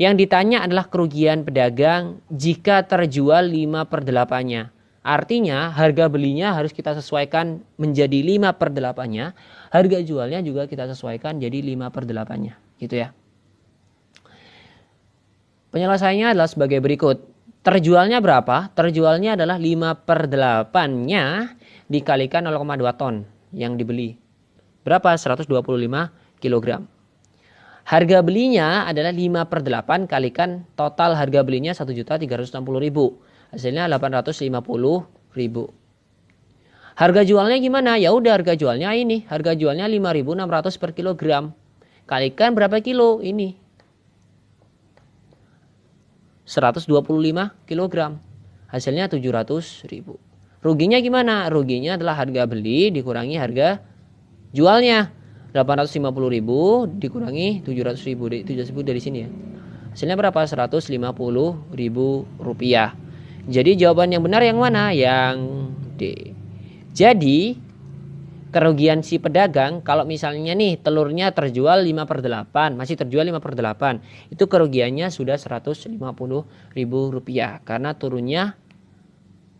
Yang ditanya adalah kerugian pedagang jika terjual 5/8-nya. Artinya harga belinya harus kita sesuaikan menjadi 5/8-nya. Harga jualnya juga kita sesuaikan jadi 5/8-nya. Gitu ya. Penyelesaiannya adalah sebagai berikut. Terjualnya berapa? Terjualnya adalah 5/8-nya dikalikan 0,2 ton yang dibeli. Berapa? 125 kilogram. Harga belinya adalah 5/8 kalikan total harga belinya 1.360.000. Hasilnya 850.000. Harga jualnya gimana? Ya udah harga jualnya ini. Harga jualnya 5.600 per kilogram. Kalikan berapa kilo? Ini. 125 kilogram. Hasilnya 700.000. Ruginya gimana? Ruginya adalah harga beli dikurangi harga jualnya. 850.000 dikurangi 700.000. 700.000 dari sini ya. Hasilnya berapa? 150.000 rupiah. Jadi jawaban yang benar yang mana? Yang D. Jadi kerugian si pedagang kalau misalnya nih telurnya terjual 5/8, masih terjual 5/8, itu kerugiannya sudah 150.000 rupiah karena turunnya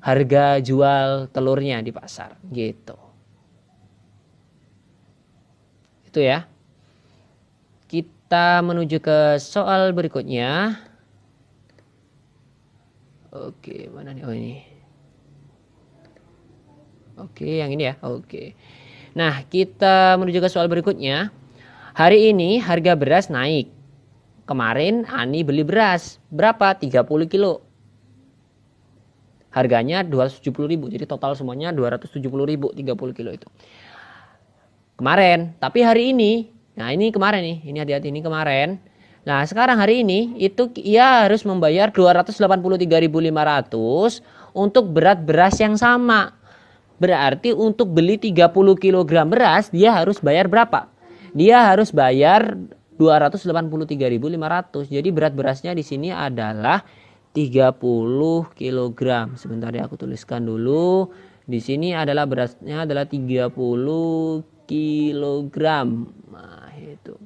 harga jual telurnya di pasar gitu. Itu ya. Kita menuju ke soal berikutnya. Oke, mana nih? Oh ini. Oke, yang ini ya. Oke. Nah, kita menuju ke soal berikutnya. Hari ini harga beras naik. Kemarin Ani beli beras. Berapa? 30 kilo. Harganya 270.000. Jadi total semuanya 270.000 30 kilo itu. Kemarin. Tapi hari ini. Nah ini kemarin nih. Ini hati-hati ini kemarin. Nah sekarang hari ini itu ia harus membayar 283.500 untuk berat beras yang sama. Berarti untuk beli 30 kg beras dia harus bayar berapa? Dia harus bayar 283.500. Jadi berat berasnya di sini adalah 30 kg. Sebentar ya aku tuliskan dulu. Di sini adalah berasnya adalah 30 kg. Nah itu.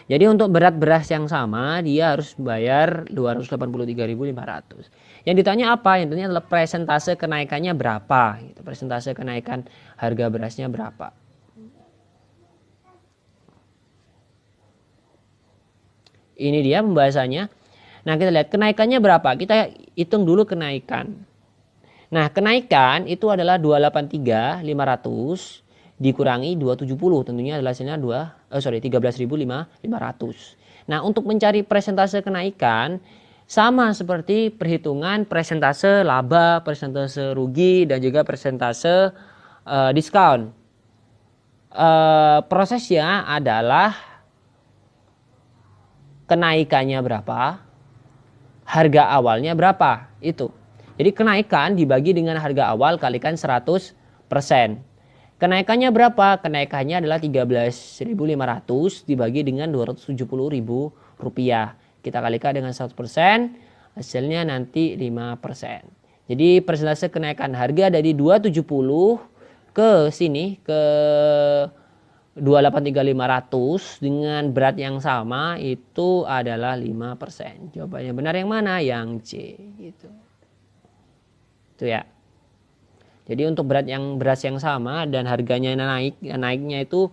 Jadi untuk berat beras yang sama dia harus bayar 283.500. Yang ditanya apa? Yang ditanya adalah persentase kenaikannya berapa? Gitu. Persentase kenaikan harga berasnya berapa? Ini dia pembahasannya. Nah kita lihat kenaikannya berapa? Kita hitung dulu kenaikan. Nah kenaikan itu adalah 283.500 dikurangi 270, tentunya adalah hasilnya 13.500. Nah, untuk mencari persentase kenaikan sama seperti perhitungan persentase laba, persentase rugi dan juga persentase diskon. Prosesnya adalah kenaikannya berapa, harga awalnya berapa, itu. Jadi kenaikan dibagi dengan harga awal kalikan 100%. Kenaikannya berapa? Kenaikannya adalah 13.500 dibagi dengan 270.000 rupiah. Kita kalikan dengan 100%, hasilnya nanti 5%. Jadi persentase kenaikan harga dari 270 ke sini ke 283.500 dengan berat yang sama itu adalah 5%. Jawabannya benar yang mana? Yang C gitu. Itu ya. Jadi untuk beras yang sama dan harganya naiknya itu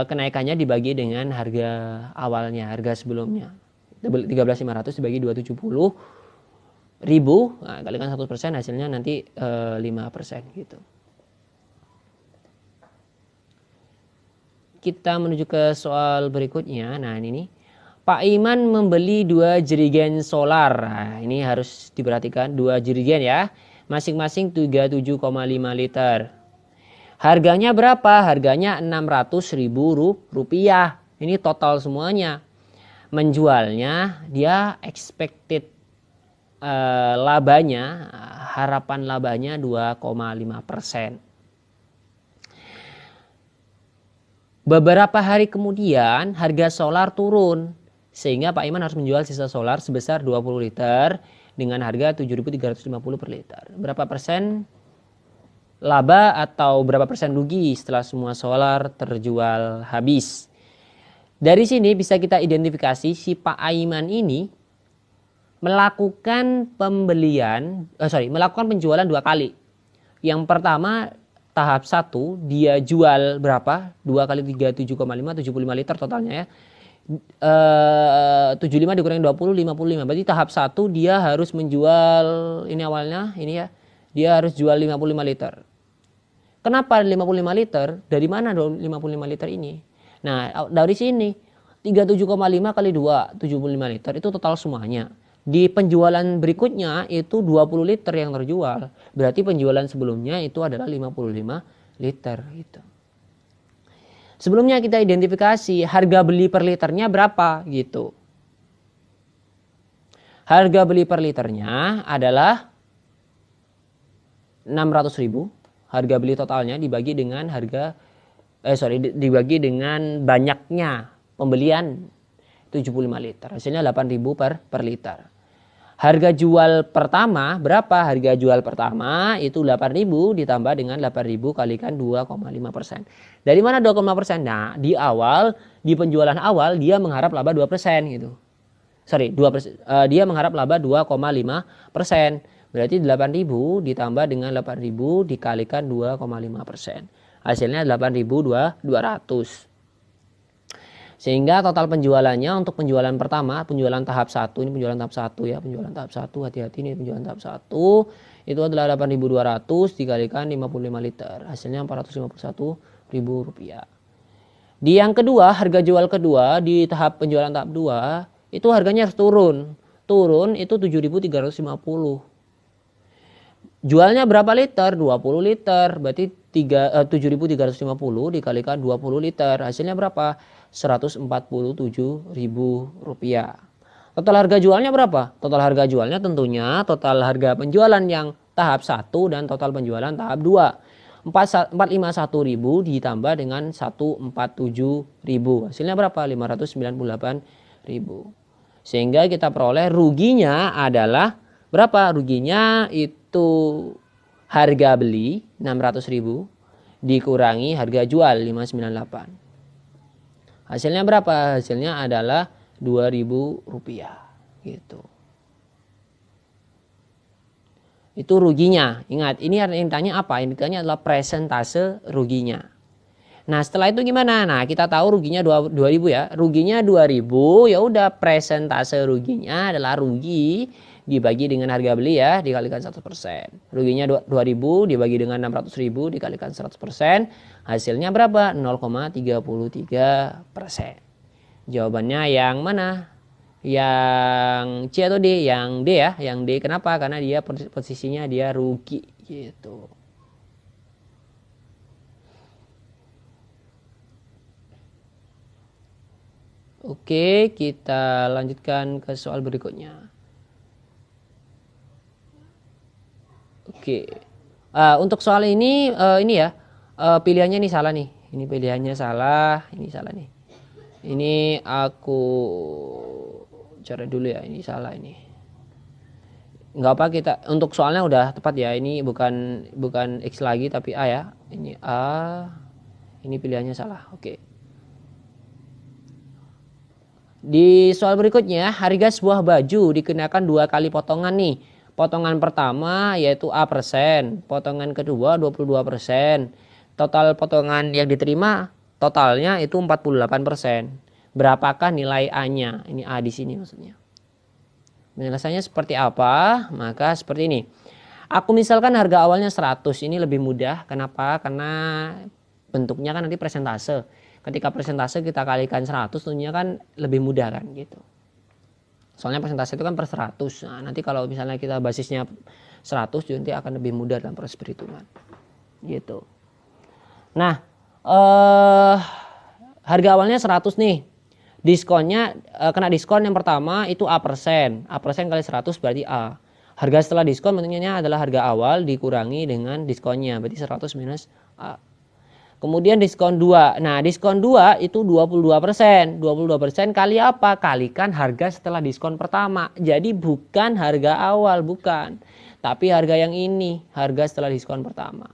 kenaikannya dibagi dengan harga awalnya, harga sebelumnya. 13.500 dibagi 270.000, nah, kalikan 100%, hasilnya nanti 5% gitu. Kita menuju ke soal berikutnya. Nah ini Pak Iman membeli 2 jerigen solar. Nah, ini harus diperhatikan 2 jerigen ya. Masing-masing 37,5 liter. Harganya berapa? Harganya 600.000 rupiah. Ini total semuanya. Menjualnya dia expected labanya, harapan labanya 2,5%. Beberapa hari kemudian harga solar turun sehingga Pak Iman harus menjual sisa solar sebesar 20 liter dengan harga 7.350 per liter. Berapa persen laba atau berapa persen rugi setelah semua solar terjual habis? Dari sini bisa kita identifikasi si Pak Aiman ini melakukan melakukan penjualan 2 kali. Yang pertama tahap 1 dia jual berapa? 2 kali 3 7,5 75 liter totalnya ya. 75 dikurangi 20 55. Berarti tahap 1 dia harus menjual ini awalnya ini ya. Dia harus jual 55 liter. Kenapa 55 liter? Dari mana 55 liter ini? Nah, dari sini 37,5 kali 2 75 liter itu total semuanya. Di penjualan berikutnya itu 20 liter yang terjual. Berarti penjualan sebelumnya itu adalah 55 liter gitu. Sebelumnya kita identifikasi harga beli per liternya berapa gitu. Harga beli per liternya adalah 600.000. Harga beli totalnya dibagi dengan dibagi dengan banyaknya pembelian 75 liter. Hasilnya 8.000 per liter. Harga jual pertama berapa? Harga jual pertama itu 8.000 ditambah dengan 8.000 kalikan 2,5%. Dari mana 2,5%? Nah, di penjualan awal dia mengharap laba 2% gitu. 2%. Dia mengharap laba 2,5%. Berarti 8.000 ditambah dengan 8.000 dikalikan 2,5%. Hasilnya 8.200. Sehingga total penjualannya untuk penjualan pertama, penjualan tahap 1, ini penjualan tahap 1 ya, penjualan tahap 1, hati-hati ini penjualan tahap 1, itu adalah 8.200 dikalikan 55 liter, hasilnya Rp451.000. Di yang kedua, harga jual kedua di tahap penjualan tahap 2, itu harganya harus turun. Turun itu 7.350. Jualnya berapa liter? 20 liter. Berarti 7.350 dikalikan 20 liter. Hasilnya berapa? Rp147.000. Total harga jualnya berapa? Total harga jualnya tentunya total harga penjualan yang tahap 1 dan total penjualan tahap 2. 451.000 ditambah dengan 147.000. Hasilnya berapa? 598.000. Sehingga kita peroleh ruginya adalah berapa? Ruginya itu harga beli 600.000 dikurangi harga jual 598. Hasilnya berapa? Hasilnya adalah Rp2.000 gitu. Itu ruginya. Ingat, ini yang ditanya apa? Yang ditanya adalah presentase ruginya. Nah, setelah itu gimana? Nah, kita tahu ruginya 2.000 ya. Ruginya 2.000, ya udah presentase ruginya adalah rugi dibagi dengan harga beli ya, dikalikan 100%. Ruginya 2.000 dibagi dengan 600.000 dikalikan 100%. Hasilnya berapa? 0,33%. Jawabannya yang mana? Yang C atau D? Yang D ya. Yang D kenapa? Karena dia posisinya dia rugi gitu. Oke, kita lanjutkan ke soal berikutnya. Oke, untuk soal ini ya pilihannya ini salah nih. Ini pilihannya salah, ini salah nih. Ini aku cari dulu ya, ini salah ini. Nggak apa kita untuk soalnya udah tepat ya. Ini bukan X lagi tapi A ya. Ini A. Ini pilihannya salah. Oke. Di soal berikutnya, harga sebuah baju dikenakan 2 kali potongan nih. Potongan pertama yaitu A persen, potongan kedua 22%. Total potongan yang diterima totalnya itu 48%. Berapakah nilai A-nya? Ini A di sini maksudnya. Penyelesaiannya seperti apa? Maka seperti ini. Aku misalkan harga awalnya 100, ini lebih mudah. Kenapa? Karena bentuknya kan nanti persentase. Ketika persentase kita kalikan 100 tentunya kan lebih mudah kan gitu. Soalnya persentase itu kan per 100. Nah, nanti kalau misalnya kita basisnya 100 nanti akan lebih mudah dalam proses perhitungan. Gitu. Nah, harga awalnya 100 nih. Diskonnya kena diskon yang pertama itu A persen. A persen kali 100 berarti A. Harga setelah diskon bentuknya adalah harga awal dikurangi dengan diskonnya. Berarti 100 minus A. Kemudian diskon 2. Nah, diskon 2 itu 22%. 22% kali apa? Kalikan harga setelah diskon pertama. Jadi bukan harga awal, bukan. Tapi harga yang ini, harga setelah diskon pertama.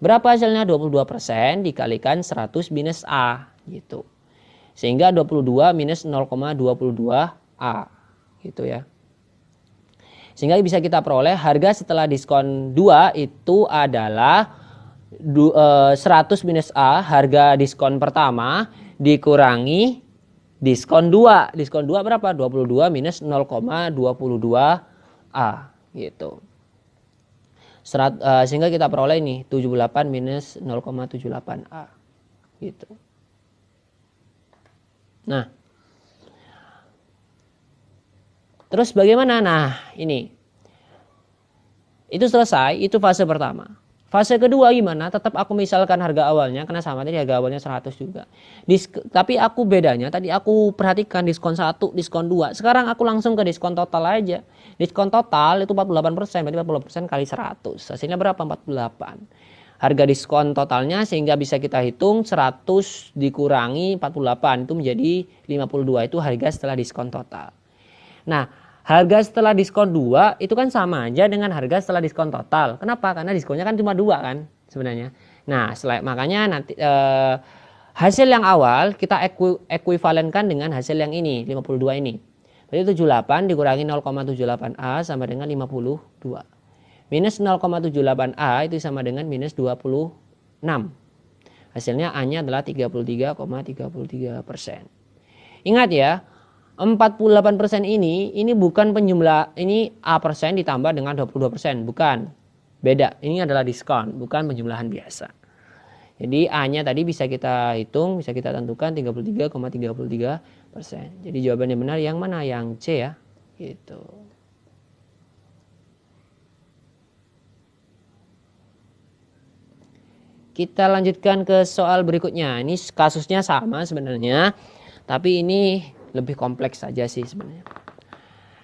Berapa hasilnya? 22% dikalikan 100 minus A. Gitu. Sehingga 22 minus 0,22 A. Gitu ya. Sehingga bisa kita peroleh harga setelah diskon 2 itu adalah 100 minus A, harga diskon pertama dikurangi diskon 2. Diskon 2 berapa? 22 minus 0,22 A gitu. Sehingga kita peroleh ini 78 minus 0,78 A gitu. Nah, terus bagaimana? Nah, ini itu selesai, itu fase pertama. Fase kedua gimana? Tetap aku misalkan harga awalnya, karena sama tadi harga awalnya 100 juga. Tapi aku bedanya, tadi aku perhatikan diskon 1, diskon 2. Sekarang aku langsung ke diskon total aja. Diskon total itu 48%, berarti 40% kali 100. Hasilnya berapa? 48. Harga diskon totalnya sehingga bisa kita hitung 100 dikurangi 48 itu menjadi 52. Itu harga setelah diskon total. Nah, harga setelah diskon 2 itu kan sama aja dengan harga setelah diskon total. Kenapa? Karena diskonnya kan cuma 2 kan sebenarnya. Nah, makanya nanti hasil yang awal kita ekuivalenkan dengan hasil yang ini, 52 ini. Berarti 78 dikurangi 0,78A sama dengan 52. Minus 0,78A itu sama dengan minus 26. Hasilnya A-nya adalah 33,33%. Ingat ya, 48% ini bukan penjumlah, ini A persen ditambah dengan 22%, bukan. Beda, ini adalah diskon, bukan penjumlahan biasa. Jadi A-nya tadi bisa kita hitung, bisa kita tentukan 33,33%. Jadi jawabannya benar yang mana? Yang C ya. Gitu. Kita lanjutkan ke soal berikutnya. Ini kasusnya sama sebenarnya, tapi ini lebih kompleks saja sih sebenarnya.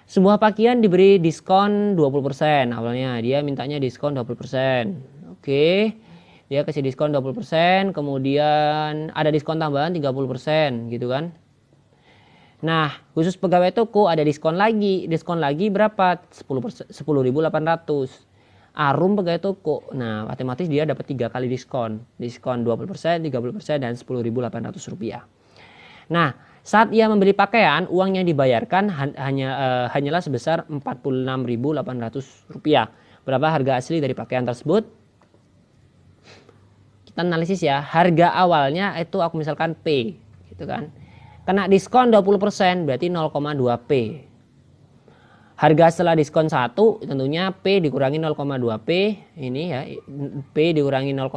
Sebuah pakaian diberi diskon 20%. Awalnya dia mintanya diskon 20%. Oke. Dia kasih diskon 20%, kemudian ada diskon tambahan 30% gitu kan. Nah, khusus pegawai toko ada diskon lagi. Diskon lagi berapa? 10.800. Arum pegawai toko. Nah, otomatis dia dapat 3 kali diskon. Diskon 20%, 30% dan 10.800 rupiah. Nah, saat ia membeli pakaian, uang yang dibayarkan hanyalah sebesar 46.800 rupiah. Berapa harga asli dari pakaian tersebut? Kita analisis ya. Harga awalnya itu aku misalkan P, gitu kan. Kena diskon 20%, berarti 0,2 P. Harga setelah diskon 1 tentunya P dikurangi 0,2 P, ini ya, P dikurangi 0,2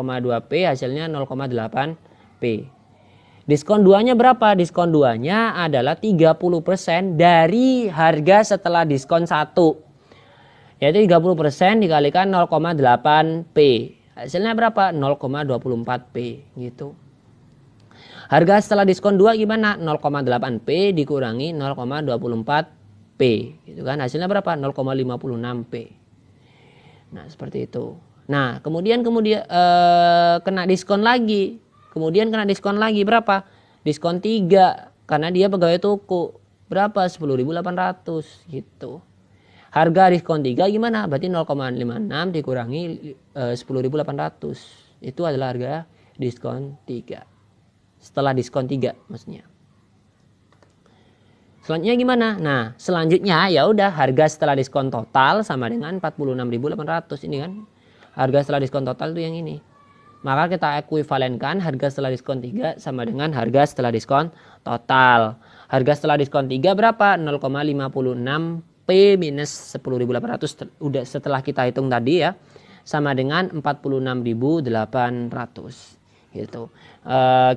P hasilnya 0,8 P. Diskon 2-nya berapa? Diskon 2-nya adalah 30% dari harga setelah diskon 1. Yaitu 30% dikalikan 0,8 P. Hasilnya berapa? 0,24 P gitu. Harga setelah diskon 2 gimana? 0,8 P dikurangi 0,24 P gitu kan. Hasilnya berapa? 0,56 P. Nah, seperti itu. Nah, kemudian kena diskon lagi. Kemudian kena diskon lagi berapa? Diskon 3 karena dia pegawai toko. Berapa? 10.800 gitu. Harga diskon 3 gimana? Berarti 0,56 dikurangi 10.800. Itu adalah harga diskon 3. Setelah diskon 3 maksudnya. Selanjutnya gimana? Nah, selanjutnya ya udah harga setelah diskon total sama dengan 46.800 ini kan. Harga setelah diskon total itu yang ini. Maka kita ekuivalenkan harga setelah diskon 3 sama dengan harga setelah diskon total. Harga setelah diskon 3 berapa? 0,56 P minus 10.800 udah setelah kita hitung tadi ya. Sama dengan 46.800 gitu.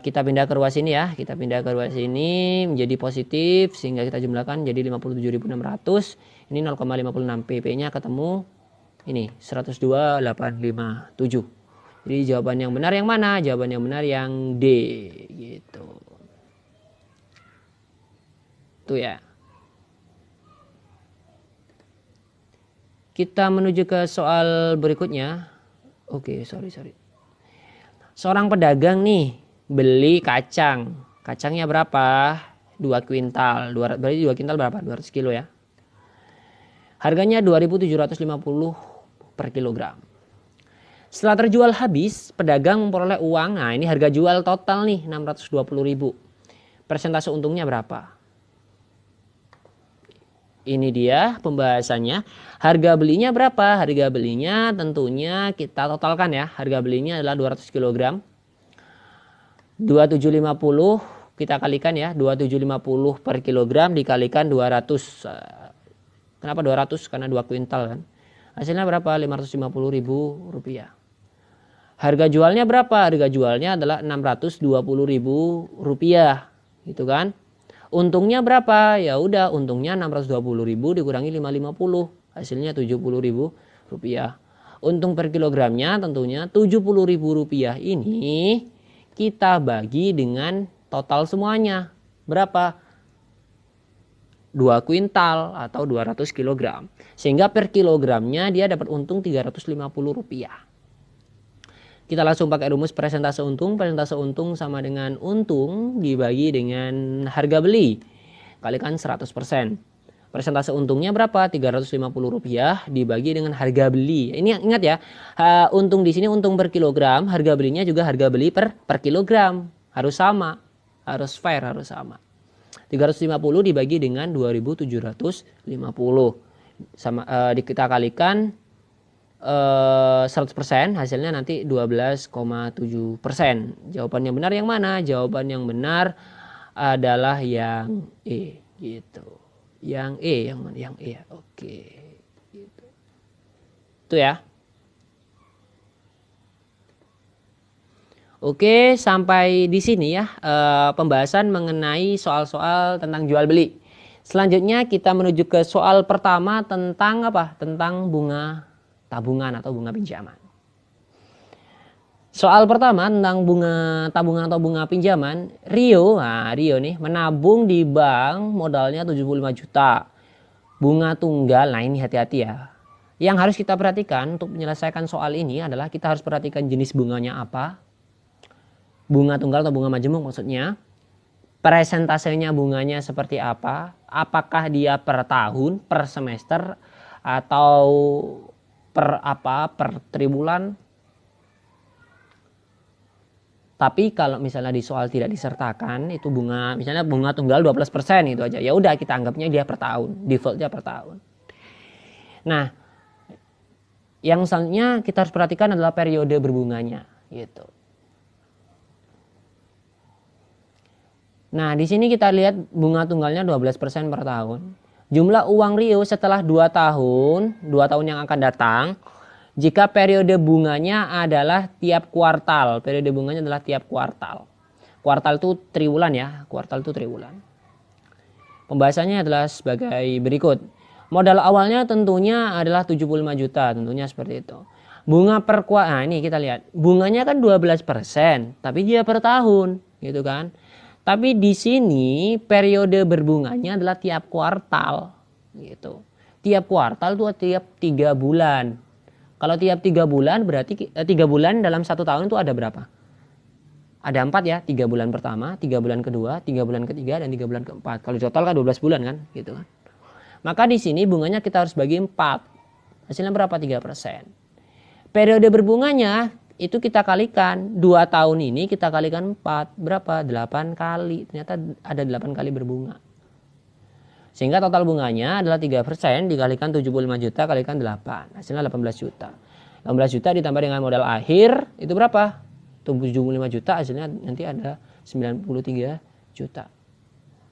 Kita pindah ke ruas ini ya. Kita pindah ke ruas ini menjadi positif sehingga kita jumlahkan jadi 57.600. Ini 0,56 P. P-nya ketemu ini 102.857. Jadi jawaban yang benar yang mana? Jawaban yang benar yang D gitu. Tuh ya. Kita menuju ke soal berikutnya. Oke, sorry. Seorang pedagang nih beli kacang. Kacangnya berapa? 2 kuintal. Berarti 2 kuintal berapa? 200 kilo ya. Harganya 2.750 per kilogram. Setelah terjual habis, pedagang memperoleh uang. Nah, ini harga jual total nih 620.000. Persentase untungnya berapa? Ini dia pembahasannya. Harga belinya berapa? Harga belinya tentunya kita totalkan ya. Harga belinya adalah 200 kg. 2750 kita kalikan ya. 2750 per kilogram dikalikan 200. Kenapa 200? Karena 2 kuintal kan. Hasilnya berapa? 550.000 rupiah. Harga jualnya berapa? Harga jualnya adalah 620.000 rupiah. Gitu kan? Untungnya berapa? Ya udah, untungnya 620.000 dikurangi 550, hasilnya 70.000 rupiah. Untung per kilogramnya tentunya 70.000 rupiah ini kita bagi dengan total semuanya. Berapa? 2 kuintal atau 200 kg. Sehingga per kilogramnya dia dapat untung 350 rupiah. Kita langsung pakai rumus persentase untung. Persentase untung sama dengan untung dibagi dengan harga beli. Kalikan 100%. Persentase untungnya berapa? 350 rupiah dibagi dengan harga beli. Ini ingat ya, untung di sini untung per kilogram. Harga belinya juga harga beli per kilogram. Harus sama. Harus fair, harus sama. 350 dibagi dengan 2.750. Sama, kita kalikan 100%, hasilnya nanti 12,7%. Jawaban yang benar yang mana? Jawaban yang benar adalah yang E gitu. Yang E, yang mana? Yang E. Oke. Gitu. Itu ya. Oke, sampai di sini ya pembahasan mengenai soal-soal tentang jual beli. Selanjutnya kita menuju ke soal pertama tentang apa? Tentang bunga tabungan atau bunga pinjaman. Soal pertama tentang bunga tabungan atau bunga pinjaman. Rio nih menabung di bank modalnya 75 juta. Bunga tunggal, nah ini hati-hati ya. Yang harus kita perhatikan untuk menyelesaikan soal ini adalah kita harus perhatikan jenis bunganya apa. Bunga tunggal atau bunga majemuk maksudnya. Presentasenya bunganya seperti apa. Apakah dia per tahun, per semester, atau per tribulan. Tapi kalau misalnya di soal tidak disertakan itu bunga, misalnya bunga tunggal 12% itu aja. Ya udah kita anggapnya dia per tahun, defaultnya per tahun. Nah, yang selanjutnya kita harus perhatikan adalah periode berbunganya gitu. Nah, di sini kita lihat bunga tunggalnya 12% per tahun. Jumlah uang Rio setelah 2 tahun yang akan datang, jika periode bunganya adalah tiap kuartal. Periode bunganya adalah tiap kuartal. Kuartal itu triwulan ya, kuartal itu triwulan. Pembahasannya adalah sebagai berikut. Modal awalnya tentunya adalah 75 juta, tentunya seperti itu. Bunga per kuartal, nah ini kita lihat. Bunganya kan 12%, tapi dia per tahun, gitu kan. Tapi di sini periode berbunganya adalah tiap kuartal gitu. Tiap kuartal itu tiap 3 bulan. Kalau tiap 3 bulan berarti 3 bulan dalam 1 tahun itu ada berapa? Ada 4 ya, 3 bulan pertama, 3 bulan kedua, 3 bulan ketiga, dan 3 bulan keempat. Kalau total kan 12 bulan kan gitu kan. Maka di sini bunganya kita harus bagi 4. Hasilnya berapa? 3%. Periode berbunganya itu kita kalikan 2 tahun ini kita kalikan 4 berapa? 8 kali. Ternyata ada 8 kali berbunga. Sehingga total bunganya adalah 3% dikalikan 75 juta kalikan 8. Hasilnya 18 juta. 18 juta ditambah dengan modal akhir itu berapa? 75 juta, hasilnya nanti ada 93 juta.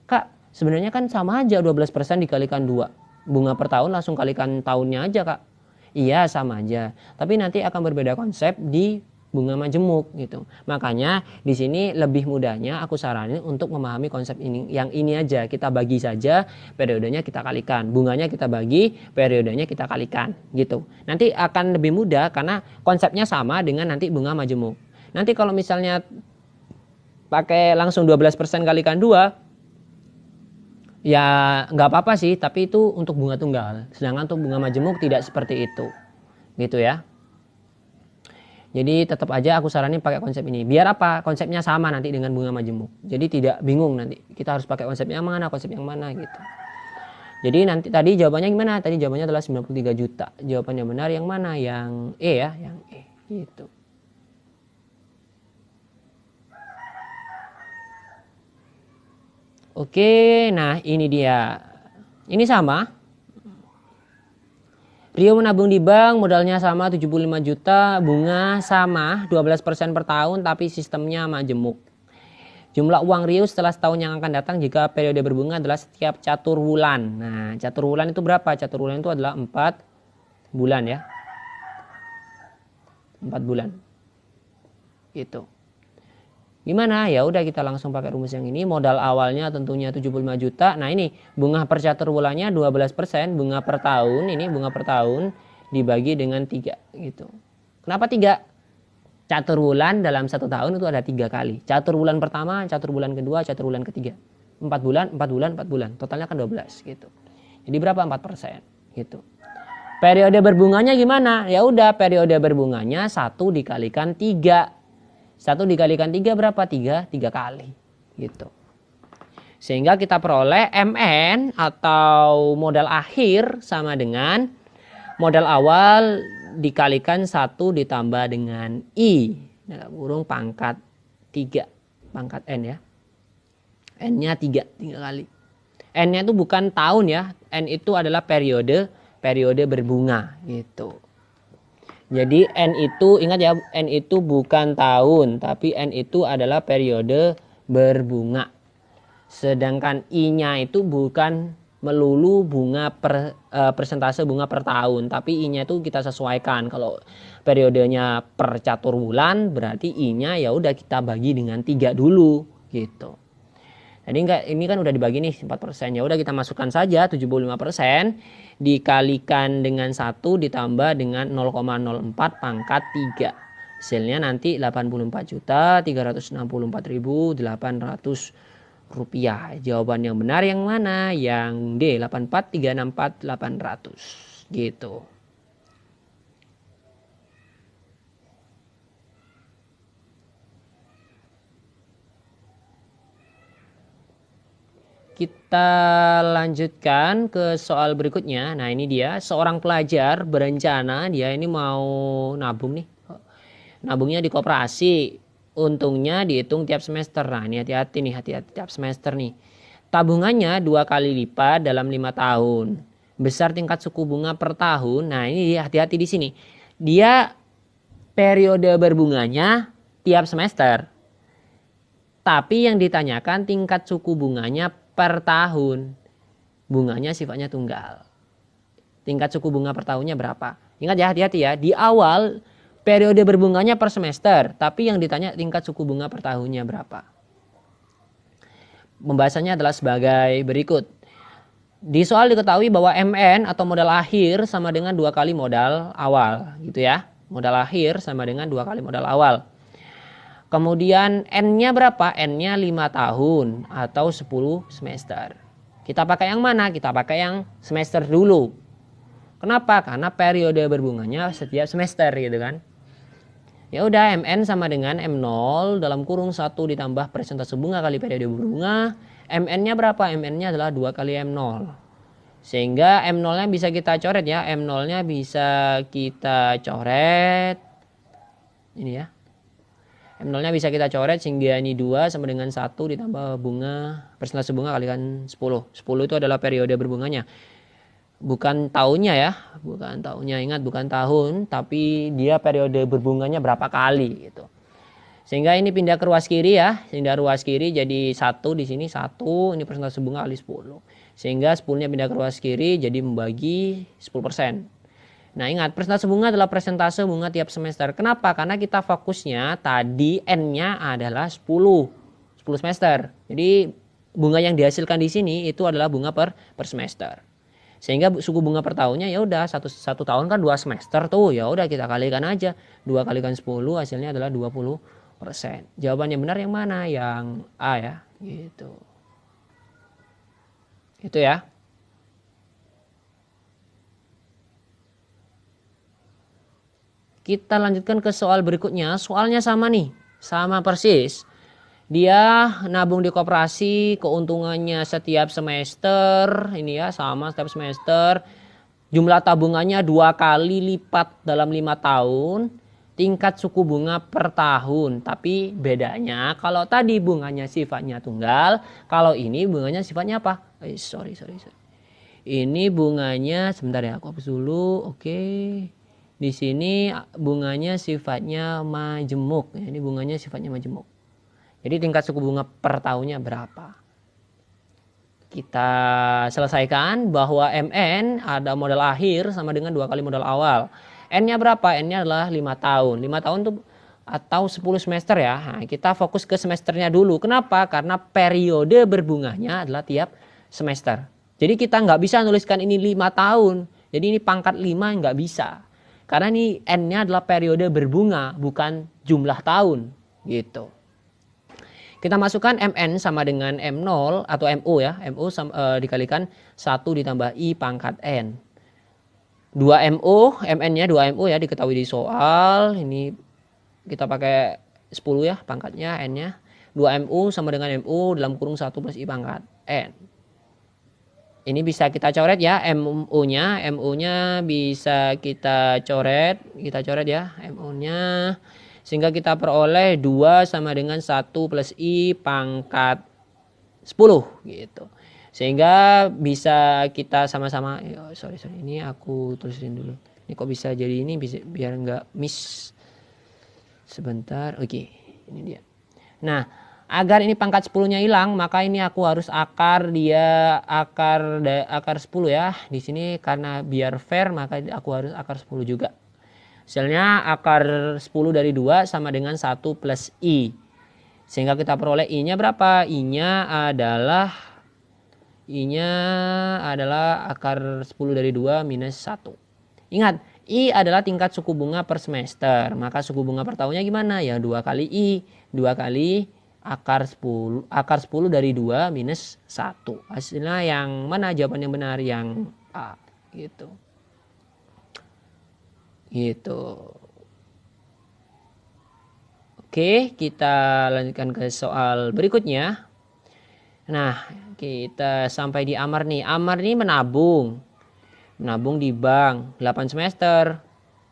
Kak, sebenarnya kan sama aja 12% dikalikan 2. Bunga per tahun langsung kalikan tahunnya aja, Kak. Iya sama aja, tapi nanti akan berbeda konsep di bunga majemuk gitu. Makanya di sini lebih mudahnya aku saranin untuk memahami konsep ini. Yang ini aja kita bagi saja, periodenya kita kalikan, bunganya kita bagi, periodenya kita kalikan gitu. Nanti akan lebih mudah karena konsepnya sama dengan nanti bunga majemuk. Nanti kalau misalnya pakai langsung 12% kalikan 2, Ya nggak apa-apa sih, tapi itu untuk bunga tunggal. Sedangkan untuk bunga majemuk tidak seperti itu. Gitu ya. Jadi tetap aja aku saranin pakai konsep ini. Biar apa? Konsepnya sama nanti dengan bunga majemuk. Jadi tidak bingung nanti. Kita harus pakai konsep yang mana, konsep yang mana gitu. Jadi nanti tadi jawabannya gimana? Tadi jawabannya adalah 93 juta. Jawaban yang benar yang mana? Yang E ya, yang E gitu. Oke, nah ini dia. Ini sama. Rio menabung di bank, modalnya sama 75 juta, bunga sama 12% per tahun tapi sistemnya majemuk. Jumlah uang Rio setelah setahun yang akan datang jika periode berbunga adalah setiap catur wulan. Nah, catur wulan itu berapa? Catur wulan itu adalah 4 bulan ya. 4 bulan. Gitu. Gimana? Ya udah kita langsung pakai rumus yang ini. Modal awalnya tentunya 75 juta. Nah, ini bunga per catur wulannya 12%, bunga per tahun, ini bunga per tahun dibagi dengan 3 gitu. Kenapa 3? Catur wulan dalam 1 tahun itu ada 3 kali. Catur wulan pertama, catur wulan kedua, catur wulan ketiga. 4 bulan, 4 bulan, 4 bulan. Totalnya kan 12 gitu. Jadi berapa? 4% gitu. Periode berbunganya gimana? Ya udah, periode berbunganya 1 dikalikan 3. 1 dikalikan 3 berapa? 3 kali gitu. Sehingga kita peroleh MN atau modal akhir sama dengan modal awal dikalikan 1 ditambah dengan I dalam kurung pangkat 3 pangkat N ya. N-nya 3 kali. N-nya itu bukan tahun ya. N itu adalah periode berbunga gitu. Jadi N itu, ingat ya, N itu bukan tahun, tapi N itu adalah periode berbunga. Sedangkan I-nya itu bukan melulu bunga persentase bunga per tahun, tapi I-nya itu kita sesuaikan. Kalau periodenya per catur bulan, berarti I-nya ya udah kita bagi dengan 3 dulu gitu. Jadi ini kan udah dibagi nih 4%. Ya udah kita masukkan saja 75% dikalikan dengan 1 ditambah dengan 0,04 pangkat 3. Hasilnya nanti 84.364.800 rupiah. Jawaban yang benar yang mana? Yang D, 84.364.800 gitu. Kita lanjutkan ke soal berikutnya. Nah, ini dia, seorang pelajar berencana dia ini mau nabung nih. Nabungnya di koperasi. Untungnya dihitung tiap semester. Nah, ini hati-hati nih, hati-hati tiap semester nih. Tabungannya 2 kali lipat dalam 5 tahun. Besar tingkat suku bunga per tahun. Nah, ini dia, hati-hati di sini. Dia periode berbunganya tiap semester. Tapi yang ditanyakan tingkat suku bunganya per tahun. Bunganya sifatnya tunggal. Tingkat suku bunga per tahunnya berapa? Ingat ya, hati-hati ya. Di awal periode berbunganya per semester, tapi yang ditanya tingkat suku bunga per tahunnya berapa. Pembahasannya adalah sebagai berikut. Di soal diketahui bahwa MN atau modal akhir sama dengan 2 kali modal awal, gitu ya. Modal akhir sama dengan 2 kali modal awal. Kemudian N-nya berapa? N-nya 5 tahun atau 10 semester. Kita pakai yang mana? Kita pakai yang semester dulu. Kenapa? Karena periode berbunganya setiap semester gitu kan. Ya udah, MN sama dengan M0 dalam kurung 1 ditambah persentase bunga kali periode berbunga. MN-nya berapa? MN-nya adalah 2 kali M0. Sehingga M0-nya bisa kita coret ya. M0-nya bisa kita coret. Ini ya. M0-nya bisa kita coret sehingga ini 2 sama dengan 1 ditambah bunga, persentase bunga kalikan 10. 10 itu adalah periode berbunganya. Bukan tahunnya ya, bukan tahunnya. Ingat, bukan tahun, tapi dia periode berbunganya berapa kali gitu. Sehingga ini pindah ke ruas kiri ya, pindah ruas kiri jadi 1 di sini 1, ini persentase bunga kali 10. Sehingga 10-nya pindah ke ruas kiri jadi membagi 10%. Nah, ingat, persentase bunga adalah persentase bunga tiap semester. Kenapa? Karena kita fokusnya tadi N-nya adalah 10 semester. Jadi bunga yang dihasilkan di sini itu adalah bunga per semester. Sehingga suku bunga per tahunnya ya udah satu tahun kan 2 semester tuh. Ya udah kita kalikan aja. 2 kalikan 10 hasilnya adalah 20%. Jawaban yang benar yang mana? Yang A ya, gitu. Itu ya. Kita lanjutkan ke soal berikutnya. Soalnya sama nih, sama persis. Dia nabung di koperasi, keuntungannya setiap semester, ini ya sama setiap semester. Jumlah tabungannya 2 kali lipat dalam 5 tahun. Tingkat suku bunga per tahun. Tapi bedanya kalau tadi bunganya sifatnya tunggal, kalau ini bunganya sifatnya apa? Sorry. Ini bunganya, sebentar ya, aku hapus dulu. Oke. Di sini bunganya sifatnya majemuk. Ini bunganya sifatnya majemuk. Jadi tingkat suku bunga per tahunnya berapa? Kita selesaikan bahwa MN ada modal akhir sama dengan 2 kali modal awal. N-nya berapa? N-nya adalah 5 tahun. 5 tahun tuh atau 10 semester ya. Nah, kita fokus ke semesternya dulu. Kenapa? Karena periode berbunganya adalah tiap semester. Jadi kita nggak bisa nuliskan ini 5 tahun. Jadi ini pangkat 5 nggak bisa. Karena ini N-nya adalah periode berbunga, bukan jumlah tahun. Gitu. Kita masukkan MN sama dengan M0 atau MO ya. MO dikalikan 1 ditambah I pangkat N. 2MO, MN-nya 2MO ya, diketahui di soal. Ini kita pakai 10 ya pangkatnya, N-nya. 2MO sama dengan MO dalam kurung 1 plus I pangkat N. Ini bisa kita coret ya, MO-nya. MO-nya bisa kita coret. Kita coret ya, MO-nya. Sehingga kita peroleh 2 sama dengan 1 plus I pangkat 10 gitu. Sehingga bisa kita sama-sama, sorry ini aku tulisin dulu. Ini kok bisa jadi ini, bisa biar nggak miss. Sebentar, oke, ini dia. Nah, agar ini pangkat 10-nya hilang, maka ini aku harus akar 10 ya. Di sini karena biar fair, maka aku harus akar 10 juga. Hasilnya akar 10 dari 2 sama dengan 1 plus I. Sehingga kita peroleh I-nya berapa? I-nya adalah akar 10 dari 2 minus 1. Ingat, I adalah tingkat suku bunga per semester. Maka suku bunga per tahunnya gimana? Ya 2 kali I. 2 kali akar 10 dari 2 minus 1. Hasilnya yang mana jawaban yang benar? Yang A. Gitu. Oke, kita lanjutkan ke soal berikutnya. Nah, kita sampai di Amar nih. Amar ini menabung di bank 8 semester.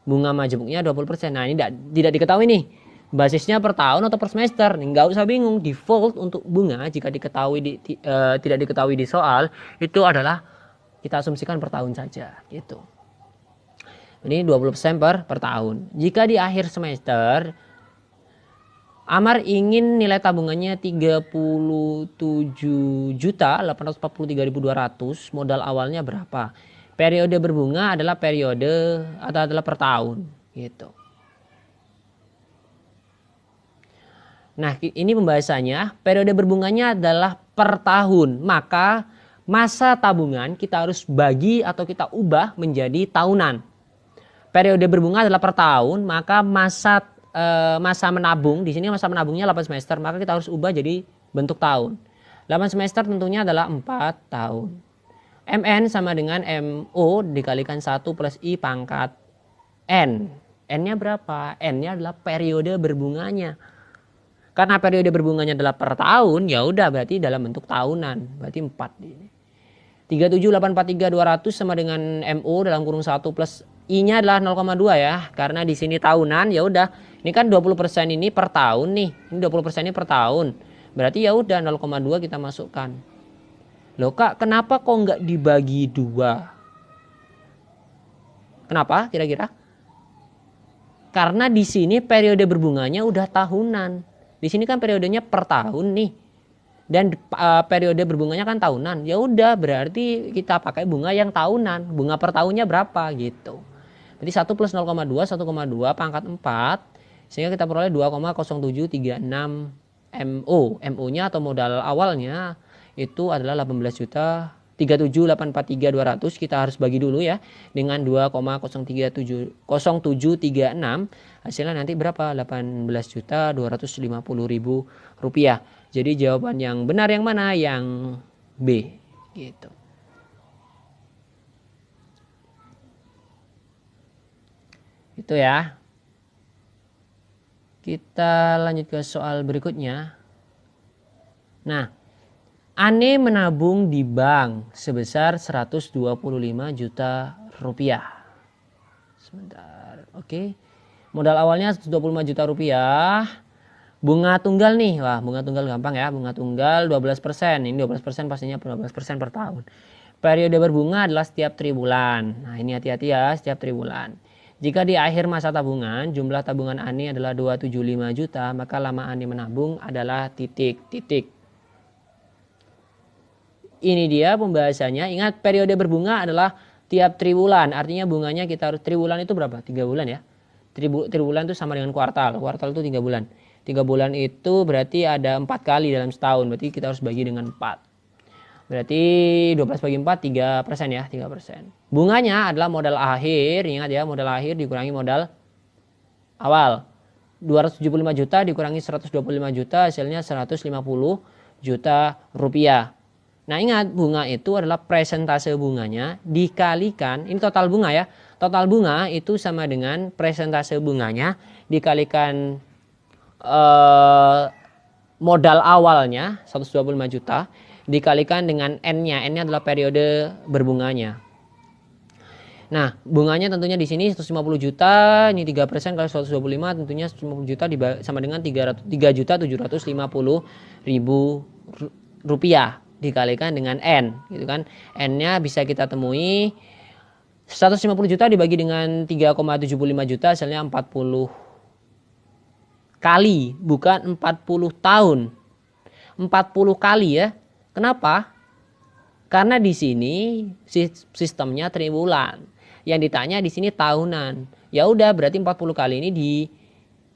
Bunga majemuknya 20%. Nah, ini tidak diketahui nih. Basisnya per tahun atau per semester. Nih, nggak usah bingung. Default untuk bunga jika tidak diketahui di soal itu adalah kita asumsikan per tahun saja, gitu. Ini 20% per tahun. Jika di akhir semester Amar ingin nilai tabungannya 37.843.200, modal awalnya berapa? Periode berbunga adalah adalah per tahun, gitu. Nah, ini pembahasannya, periode berbunganya adalah per tahun, maka masa tabungan kita harus bagi atau kita ubah menjadi tahunan. Periode berbunga adalah per tahun, maka masa menabung, di sini masa menabungnya 8 semester, maka kita harus ubah jadi bentuk tahun. 8 semester tentunya adalah 4 tahun. MN sama dengan MO dikalikan 1 plus I pangkat N. N-nya berapa? N-nya adalah periode berbunganya. Karena periode berbunganya adalah per tahun, ya udah berarti dalam bentuk tahunan, berarti 4 ini. 37.843.200 sama dengan MO dalam kurung 1 plus I-nya adalah 0,2 ya. Karena di sini tahunan, ya udah. Ini kan 20% ini per tahun nih. Ini 20% ini per tahun. Berarti ya udah 0,2 kita masukkan. Loh Kak, kenapa kok nggak dibagi 2? Kenapa kira-kira? Karena di sini periode berbunganya udah tahunan. Di sini kan periodenya per tahun nih. Dan periode berbunganya kan tahunan. Ya udah berarti kita pakai bunga yang tahunan. Bunga per tahunnya berapa gitu. Jadi 1 plus 0,2, 1,2 pangkat 4. Sehingga kita peroleh 2,0736 MO. MO-nya atau modal awalnya itu adalah 18.037.843.200. Kita harus bagi dulu ya dengan 2,0736. Hasilnya nanti berapa? 18.250.000 rupiah. Jadi jawaban yang benar yang mana? Yang B gitu. Itu ya. Kita lanjut ke soal berikutnya. Nah, Ane menabung di bank sebesar 125 juta rupiah. Sebentar, oke. Modal awalnya 125 juta rupiah. Bunga tunggal nih, wah bunga tunggal gampang ya. Bunga tunggal 12%. Ini 12% pastinya 12% per tahun. Periode berbunga adalah setiap triwulan. Nah ini hati-hati ya, setiap triwulan. Jika di akhir masa tabungan, jumlah tabungan Ani adalah 275 juta, maka lama Ani menabung adalah titik-titik. Ini dia pembahasannya. Ingat periode berbunga adalah tiap triwulan. Artinya bunganya kita harus triwulan itu berapa? 3 bulan ya. Triwulan itu sama dengan kuartal. Kuartal itu 3 bulan. 3 bulan itu berarti ada 4 kali dalam setahun. Berarti kita harus bagi dengan 4. Berarti 12 bagi 4, 3% ya, 3%. Bunganya adalah modal akhir, ingat ya, modal akhir dikurangi modal awal. 275 juta dikurangi 125 juta, hasilnya 150 juta rupiah. Nah ingat, bunga itu adalah presentase bunganya dikalikan, ini total bunga ya, total bunga itu sama dengan presentase bunganya dikalikan modal awalnya 125 juta dikalikan dengan N-nya. N-nya adalah periode berbunganya. Nah, bunganya tentunya di sini 150 juta, ini 3% kali 125 tentunya 150 juta sama dengan 3.750.000 rupiah dikalikan dengan N, gitu kan. N-nya bisa kita temui 150 juta dibagi dengan 3,75 juta hasilnya 40 kali, bukan 40 tahun. 40 kali ya. Kenapa? Karena di sini sistemnya triwulan. Yang ditanya di sini tahunan. Ya udah berarti 40 kali ini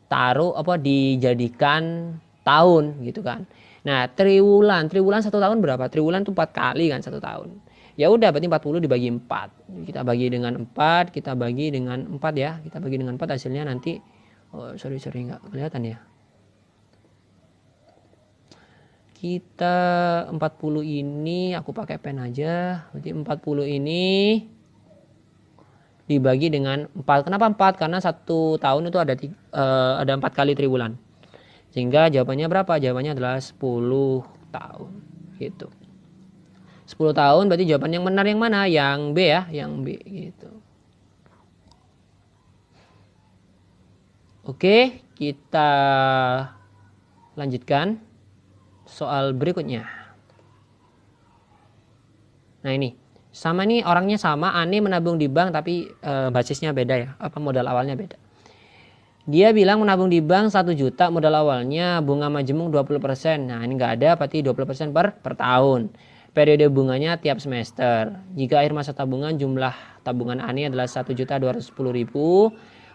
dijadikan tahun gitu kan. Nah, triwulan 1 tahun berapa? Triwulan itu 4 kali kan 1 tahun. Ya udah berarti 40 dibagi 4. Kita bagi dengan 4, kita bagi dengan 4 ya. Kita bagi dengan 4 hasilnya nanti sorry enggak kelihatan ya. Kita 40 ini aku pakai pen aja. Berarti 40 ini dibagi dengan 4. Kenapa 4? Karena 1 tahun itu ada 4 kali triwulan. Sehingga jawabannya berapa? Jawabannya adalah 10 tahun. Gitu. 10 tahun berarti jawaban yang benar yang mana? Yang B ya, yang B gitu. Oke, kita lanjutkan soal berikutnya. Nah ini, sama nih orangnya sama, Ani menabung di bank tapi basisnya beda ya, modal awalnya beda. Dia bilang menabung di bank 1 juta modal awalnya, bunga majemuk 20%. Nah ini nggak ada, berarti 20% per tahun. Periode bunganya tiap semester. Jika akhir masa tabungan jumlah tabungan Ani adalah 1.210.000,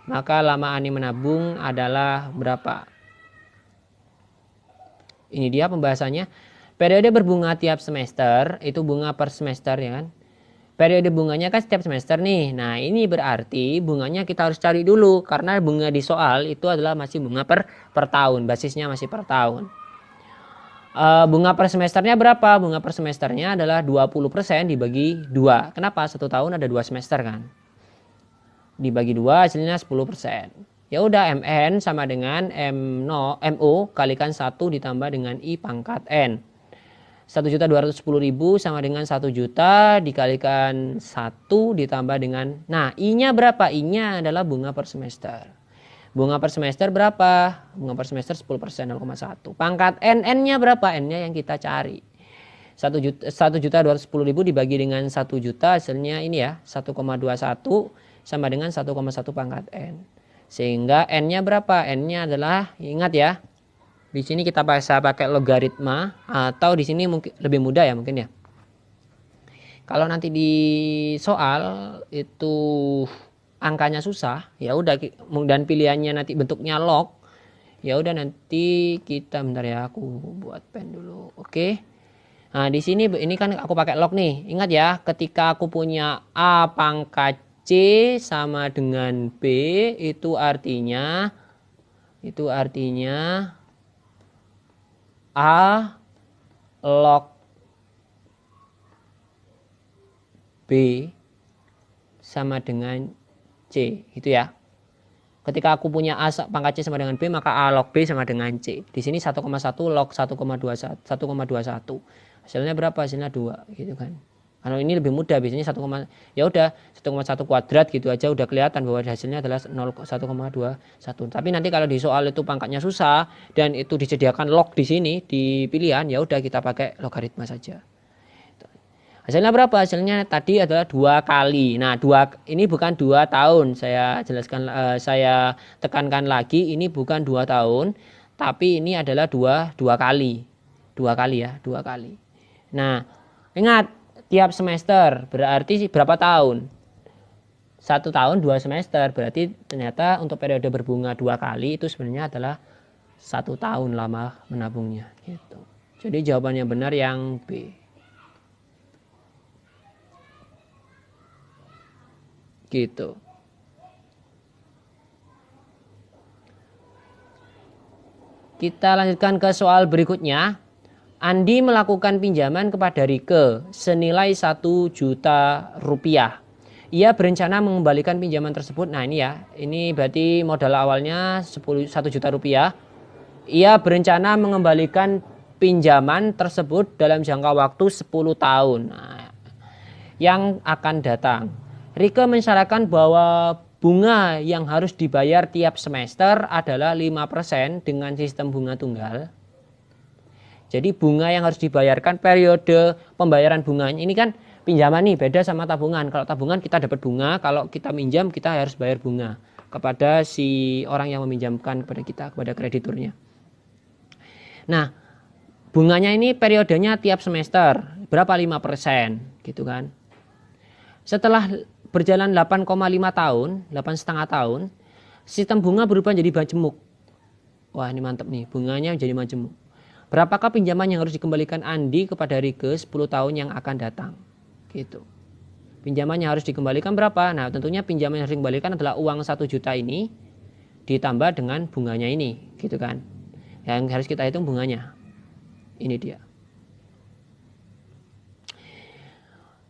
maka lama Ani menabung adalah berapa? Ini dia pembahasannya. Periode berbunga tiap semester, itu bunga per semester ya kan. Periode bunganya kan setiap semester nih. Nah ini berarti bunganya kita harus cari dulu. Karena bunga di soal itu adalah masih bunga per tahun. Basisnya masih per tahun. Bunga per semesternya berapa? Bunga per semesternya adalah 20% dibagi 2. Kenapa? 1 tahun ada 2 semester kan. Dibagi 2 hasilnya 10%. Ya udah MN sama dengan MO kalikan 1 ditambah dengan I pangkat N. 1.210.000 sama dengan 1 juta dikalikan 1 ditambah dengan, nah I-nya berapa? I-nya adalah bunga per semester. Bunga per semester berapa? Bunga per semester 10%, 0,1. Pangkat N-nya berapa? N-nya yang kita cari. 1.210.000 dibagi dengan 1 juta hasilnya ini ya, 1,21 sama dengan 1,1 pangkat N. Sehingga N-nya berapa? N-nya adalah, ingat ya, di sini kita bisa pakai logaritma atau di sini mungkin lebih mudah ya mungkin ya. Kalau nanti di soal itu angkanya susah, ya udah dan pilihannya nanti bentuknya log. Ya udah nanti kita bentar ya aku buat pen dulu. Oke. Nah, di sini ini kan aku pakai log nih. Ingat ya, ketika aku punya A pangkat C sama dengan B itu artinya A log B sama dengan C gitu ya. Ketika aku punya A pangkat C sama dengan B, maka A log B sama dengan C. Di sini 1,1 log 1,21. Hasilnya berapa? Hasilnya 2 gitu kan. Kalau ini lebih mudah, biasanya 1, ya udah 1,1 kuadrat gitu aja udah kelihatan bahwa hasilnya adalah 1,21. Tapi nanti kalau di soal itu pangkatnya susah dan itu disediakan log di sini di pilihan, ya udah kita pakai logaritma saja. Hasilnya berapa? Hasilnya tadi adalah 2 kali. Nah, ini bukan 2 tahun. Saya jelaskan, saya tekankan lagi, ini bukan 2 tahun, tapi ini adalah 2 kali. 2 kali ya, 2 kali. Nah, ingat tiap semester berarti berapa tahun? 1 tahun 2 semester, berarti ternyata untuk periode berbunga 2 kali itu sebenarnya adalah 1 tahun lama menabungnya gitu. Jadi jawabannya benar yang B. Gitu. Kita lanjutkan ke soal berikutnya. Andi melakukan pinjaman kepada Rike senilai 1 juta rupiah. Ia berencana mengembalikan pinjaman tersebut. Nah ini ya, ini berarti modal awalnya 1 juta rupiah. Ia berencana mengembalikan pinjaman tersebut dalam jangka waktu 10 tahun. Nah, yang akan datang. Rike mensyaratkan bahwa bunga yang harus dibayar tiap semester adalah 5% dengan sistem bunga tunggal. Jadi bunga yang harus dibayarkan, periode pembayaran bunganya ini kan pinjaman nih, beda sama tabungan. Kalau tabungan kita dapat bunga, kalau kita minjam kita harus bayar bunga kepada si orang yang meminjamkan kepada kita, kepada krediturnya. Nah, bunganya ini periodenya tiap semester, berapa? 5% gitu kan. Setelah berjalan 8,5 tahun, 8,5 tahun, sistem bunga berubah menjadi majemuk. Wah, ini mantap nih, bunganya menjadi majemuk. Berapakah pinjaman yang harus dikembalikan Andi kepada Rike 10 tahun yang akan datang? Gitu. Pinjaman yang harus dikembalikan berapa? Nah, tentunya pinjaman yang harus dikembalikan adalah uang 1 juta ini ditambah dengan bunganya ini, gitu kan. Yang harus kita hitung bunganya. Ini dia.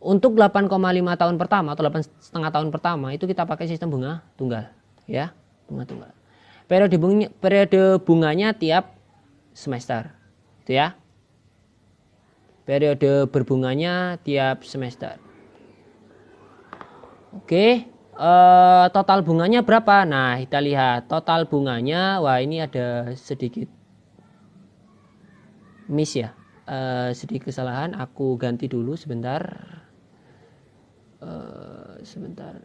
Untuk 8,5 tahun pertama atau 8,5 tahun pertama itu kita pakai sistem bunga tunggal, ya, bunga tunggal. Periode bunganya tiap semester. Itu ya. Periode berbunganya tiap semester. Oke, total bunganya berapa? Nah, kita lihat total bunganya. Wah, ini ada sedikit miss ya. Sedikit kesalahan, aku ganti dulu sebentar. Sebentar.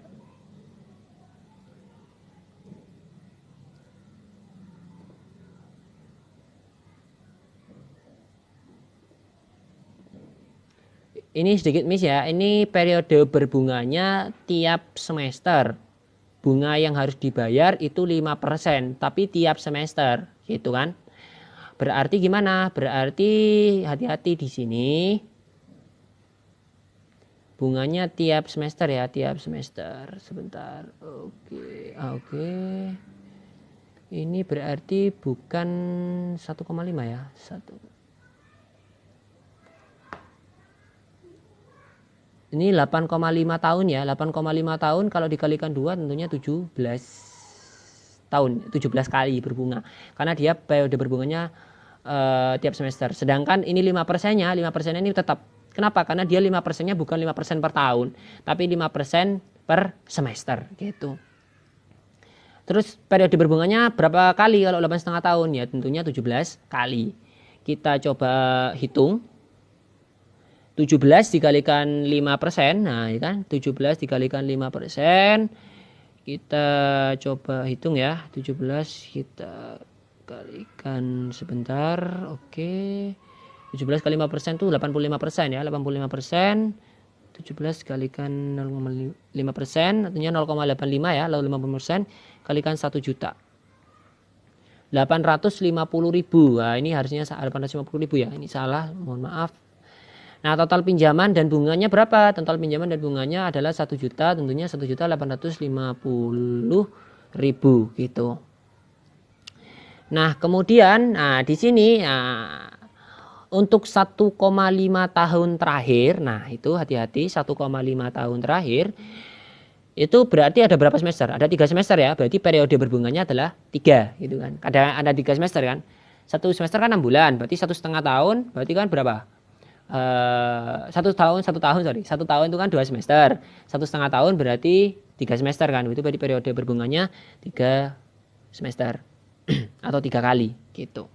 Ini sedikit miss ya. Ini periode berbunganya tiap semester. Bunga yang harus dibayar itu 5%, tapi tiap semester, gitu kan? Berarti gimana? Berarti hati-hati di sini. Bunganya tiap semester ya, tiap semester. Sebentar. Oke. Ini berarti bukan 1,5 ya. 1. Ini 8,5 tahun ya. 8,5 tahun kalau dikalikan 2 tentunya 17 tahun. 17 kali berbunga. Karena dia periode berbunganya tiap semester. Sedangkan ini 5%-nya, 5% ini tetap. Kenapa? Karena dia 5%-nya bukan 5% per tahun, tapi 5% per semester gitu. Terus periode berbunganya berapa kali kalau 8,5 tahun? Ya tentunya 17 kali. Kita coba hitung. 17 dikalikan 5%, nah ya kan 17 dikalikan 5%, kita coba hitung ya, 17 kita kalikan sebentar, oke, 17 kali 5% itu 85% ya, 85%, 17 kalikan 0,5%, artinya 0,85 ya, lalu 50% kalikan 1 juta. 850.000, nah ini harusnya 850.000 ya, ini salah, mohon maaf. Nah, total pinjaman dan bunganya berapa? Total pinjaman dan bunganya adalah 1 juta, tentunya 1.850.000 gitu. Nah, kemudian di sini untuk 1,5 tahun terakhir, nah itu hati-hati 1,5 tahun terakhir itu berarti ada berapa semester? Ada 3 semester ya, berarti periode berbunganya adalah 3 gitu kan. Ada 3 semester kan. Satu semester kan 6 bulan, berarti 1,5 tahun, berarti kan berapa? 1 tahun sorry, 1 tahun itu kan 2 semester, 1,5 tahun berarti 3 semester kan, itu berarti periode berbunganya 3 semester atau 3 kali gitu.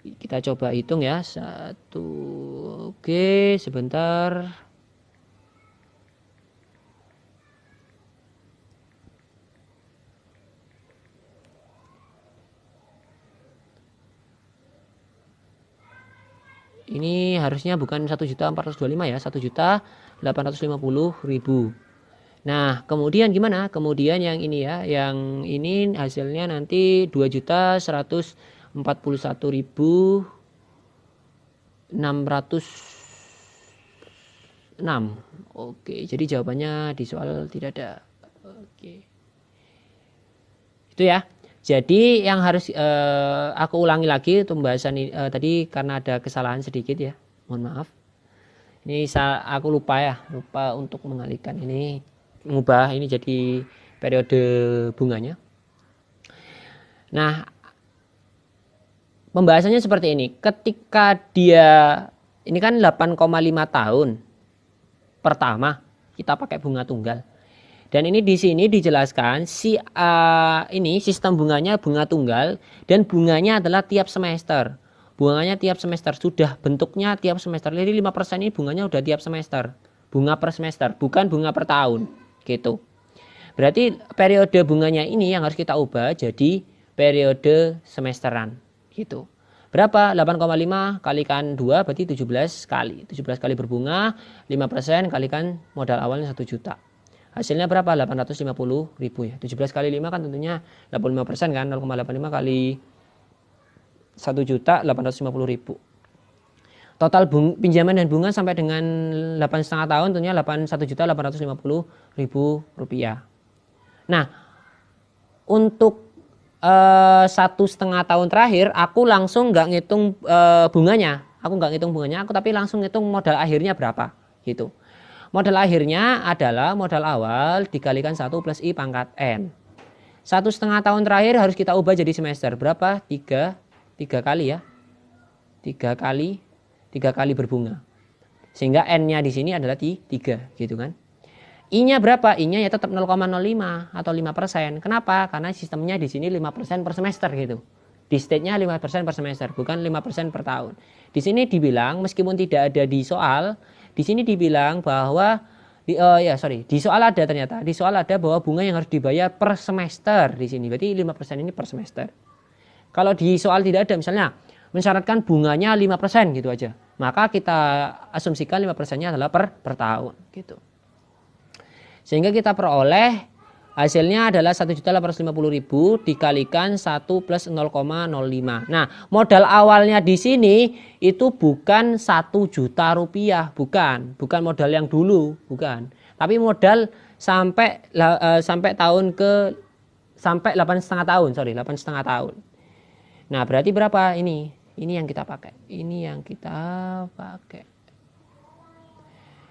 Kita coba hitung ya, satu, oke sebentar. Ini harusnya bukan 1.425 ya, 1.850.000. Nah, kemudian gimana? Kemudian yang ini ya, yang ini hasilnya nanti 2.141.606. Oke, jadi jawabannya di soal tidak ada. Oke. Itu ya. Jadi yang harus aku ulangi lagi untuk pembahasan ini, tadi karena ada kesalahan sedikit ya, mohon maaf. Ini aku lupa untuk mengalihkan ini, mengubah ini jadi periode bunganya. Nah, pembahasannya seperti ini. Ketika dia ini kan 8,5 tahun pertama kita pakai bunga tunggal. Dan ini di sini dijelaskan ini sistem bunganya bunga tunggal dan bunganya adalah tiap semester. Bunganya tiap semester, sudah bentuknya tiap semester. Jadi 5% ini bunganya udah tiap semester. Bunga per semester, bukan bunga per tahun. Gitu. Berarti periode bunganya ini yang harus kita ubah jadi periode semesteran. Gitu. Berapa? 8,5 kalikan 2 berarti 17 kali. 17 kali berbunga, 5% kalikan modal awalnya 1 juta. Hasilnya berapa? 850.000 ya. 17 kali 5 kan tentunya 85% kan. 0,85 kali 1.850.000. Total pinjaman dan bunga sampai dengan 8,5 tahun tentunya 1.850.000 rupiah. Nah, untuk 1,5 tahun terakhir aku langsung nggak ngitung bunganya. Aku nggak ngitung bunganya, aku tapi langsung ngitung modal akhirnya berapa gitu. Modal akhirnya adalah modal awal dikalikan 1 plus I pangkat N. 1,5 tahun terakhir harus kita ubah jadi semester. Berapa? 3 kali ya. 3 kali berbunga. Sehingga N-nya di sini adalah 3 gitu kan. I-nya berapa? I-nya ya tetap 0,05 atau 5%. Kenapa? Karena sistemnya di sini 5% per semester gitu. Di state-nya 5% per semester, bukan 5% per tahun. Di sini dibilang meskipun tidak ada di soal, di sini dibilang bahwa di soal ada ternyata. Di soal ada bahwa bunga yang harus dibayar per semester di sini. Berarti 5% ini per semester. Kalau di soal tidak ada misalnya mensyaratkan bunganya 5% gitu aja. Maka kita asumsikan 5%-nya adalah per tahun gitu. Sehingga kita peroleh hasilnya adalah 1.850.000 dikalikan 1 plus 0,05. Nah, modal awalnya di sini itu bukan 1 juta rupiah, bukan modal yang dulu, bukan. Tapi modal sampai 8,5 tahun, 8,5 tahun. Nah, berarti berapa ini? Ini yang kita pakai.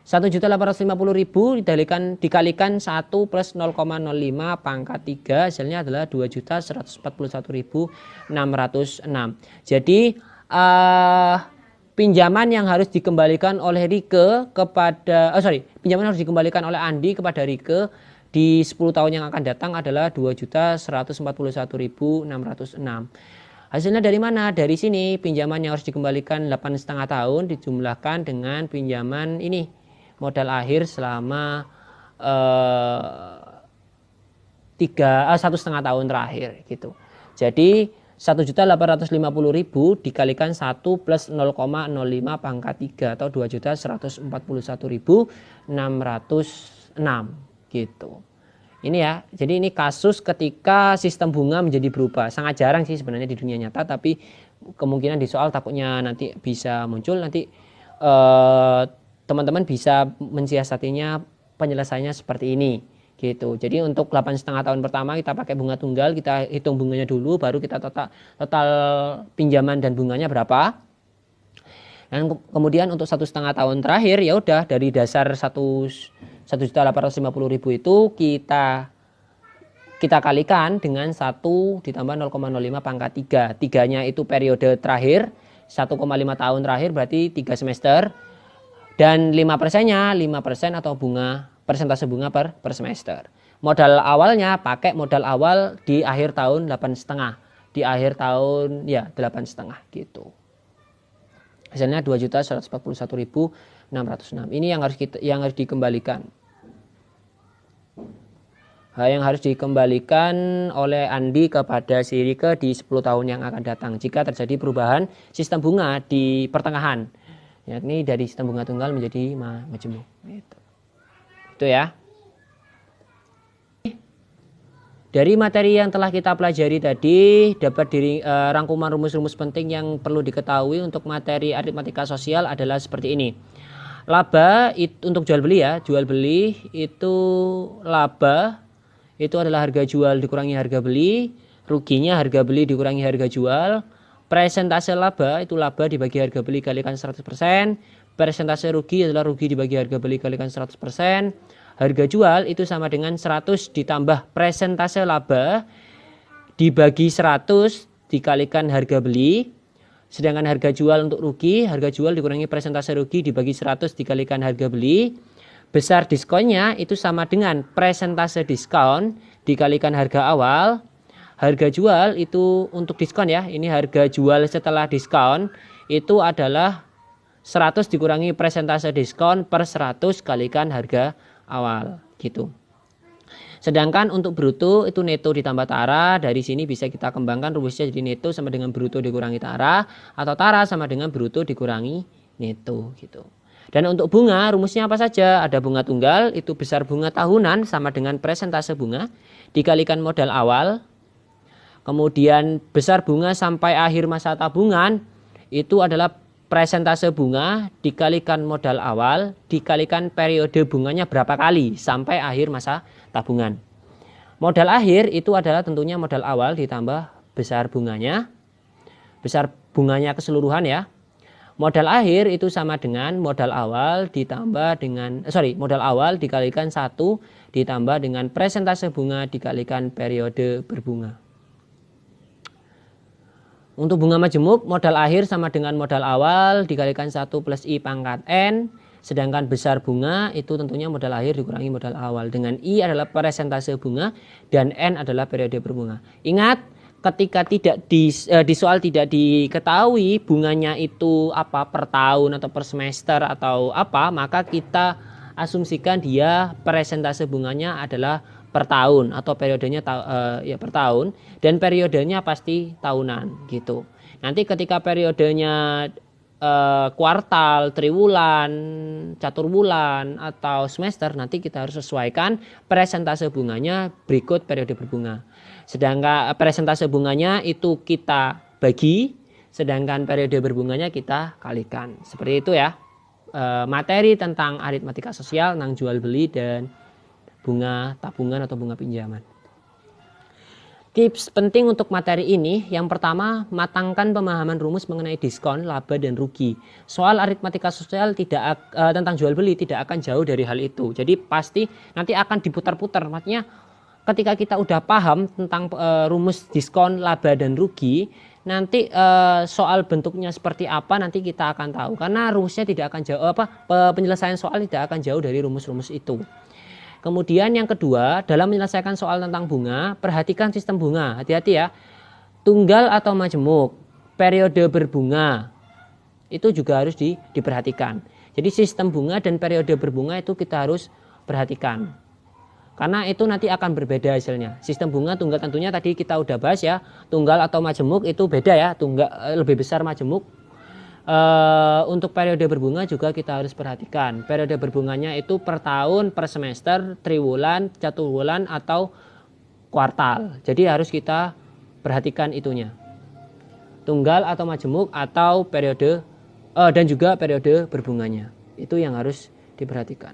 1.850.000 dikalikan 1 plus 0,05 pangkat 3 hasilnya adalah 2.141.606. Jadi pinjaman yang harus dikembalikan oleh Rike kepada pinjaman harus dikembalikan oleh Andi kepada Rike di 10 tahun yang akan datang adalah 2.141.606. Hasilnya dari mana? Dari sini pinjaman yang harus dikembalikan 8,5 tahun dijumlahkan dengan pinjaman ini modal akhir selama 1,5 tahun terakhir gitu. Jadi 1.850.000 dikalikan 1 plus 0,05 pangkat 3 atau 2.141.606 gitu. Ini ya, jadi ini kasus ketika sistem bunga menjadi berubah. Sangat jarang sih sebenarnya di dunia nyata, tapi kemungkinan di soal takutnya nanti bisa muncul, nanti teman-teman bisa mensiasatinya penyelesaiannya seperti ini gitu. Jadi untuk 8,5 tahun pertama kita pakai bunga tunggal, kita hitung bunganya dulu, baru kita total pinjaman dan bunganya berapa. Dan kemudian untuk 1,5 tahun terakhir ya udah dari dasar 1 1.850.000 itu kita kalikan dengan 1 ditambah 0,05 pangkat 3. 3-nya itu periode terakhir, 1,5 tahun terakhir berarti 3 semester. Dan 5%-nya 5% atau persentase bunga per semester. Modal awalnya pakai modal awal di akhir tahun 8,5. Di akhir tahun ya 8,5 gitu. Hasilnya 2.141.606. Ini yang harus dikembalikan. Yang harus dikembalikan oleh Andi kepada si Rike di 10 tahun yang akan datang jika terjadi perubahan sistem bunga di pertengahan, yakni dari sistem bunga tunggal menjadi majemuk. Itu ya. Dari materi yang telah kita pelajari tadi dapat rangkuman rumus-rumus penting yang perlu diketahui untuk materi aritmatika sosial adalah seperti ini. Laba untuk jual beli ya, jual beli itu laba itu adalah harga jual dikurangi harga beli, ruginya harga beli dikurangi harga jual. Persentase laba itu laba dibagi harga beli kalikan 100%, persentase rugi adalah rugi dibagi harga beli kalikan 100%. Harga jual itu sama dengan 100 ditambah persentase laba dibagi 100 dikalikan harga beli. Sedangkan harga jual untuk rugi, harga jual dikurangi persentase rugi dibagi 100 dikalikan harga beli. Besar diskonnya itu sama dengan persentase diskon dikalikan harga awal. Harga jual itu untuk diskon ya, ini harga jual setelah diskon itu adalah 100 dikurangi persentase diskon per 100 kalikan harga awal gitu. Sedangkan untuk bruto itu neto ditambah tara. Dari sini bisa kita kembangkan rumusnya jadi neto sama dengan bruto dikurangi tara, atau tara sama dengan bruto dikurangi neto gitu. Dan untuk bunga rumusnya apa saja? Ada bunga tunggal itu besar bunga tahunan sama dengan persentase bunga dikalikan modal awal. Kemudian besar bunga sampai akhir masa tabungan itu adalah persentase bunga dikalikan modal awal dikalikan periode bunganya berapa kali sampai akhir masa tabungan. Modal akhir itu adalah tentunya modal awal ditambah besar bunganya keseluruhan ya. Modal akhir itu sama dengan modal awal modal awal dikalikan 1 ditambah dengan persentase bunga dikalikan periode berbunga. Untuk bunga majemuk, modal akhir sama dengan modal awal dikalikan 1 plus I pangkat N. Sedangkan besar bunga itu tentunya modal akhir dikurangi modal awal. Dengan I adalah persentase bunga dan N adalah periode berbunga. Ingat, ketika di soal tidak diketahui bunganya itu apa per tahun atau per semester atau apa, maka kita asumsikan dia persentase bunganya adalah per tahun atau periodenya per tahun dan periodenya pasti tahunan gitu. Nanti ketika periodenya kuartal, triwulan, caturbulan atau semester, nanti kita harus sesuaikan persentase bunganya berikut periode berbunga. Sedangkan persentase bunganya itu kita bagi, sedangkan periode berbunganya kita kalikan. Seperti itu ya. Materi tentang aritmatika sosial tentang jual beli dan bunga tabungan atau bunga pinjaman. Tips penting untuk materi ini, yang pertama, matangkan pemahaman rumus mengenai diskon, laba, dan rugi. Soal aritmatika sosial tentang jual beli tidak akan jauh dari hal itu. Jadi pasti nanti akan diputar-putar. Maksudnya ketika kita udah paham tentang rumus diskon, laba, dan rugi, nanti soal bentuknya seperti apa nanti kita akan tahu. Karena rumusnya tidak akan jauh, penyelesaian soal tidak akan jauh dari rumus-rumus itu. Kemudian yang kedua, dalam menyelesaikan soal tentang bunga, perhatikan sistem bunga. Hati-hati ya. Tunggal atau majemuk, periode berbunga, itu juga harus diperhatikan. Jadi sistem bunga dan periode berbunga itu kita harus perhatikan. Karena itu nanti akan berbeda hasilnya. Sistem bunga tunggal tentunya tadi kita udah bahas ya. Tunggal atau majemuk itu beda ya. Tunggal lebih besar majemuk. Untuk periode berbunga juga kita harus perhatikan. Periode berbunganya itu per tahun, per semester, triwulan, caturwulan atau kuartal. Jadi harus kita perhatikan itunya. Tunggal atau majemuk atau periode dan juga periode berbunganya. Itu yang harus diperhatikan.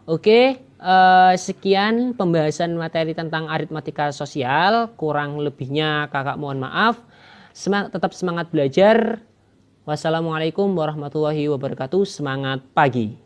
Oke, sekian pembahasan materi tentang aritmatika sosial. Kurang lebihnya kakak mohon maaf. Tetap semangat belajar. Wassalamualaikum warahmatullahi wabarakatuh. Semangat pagi.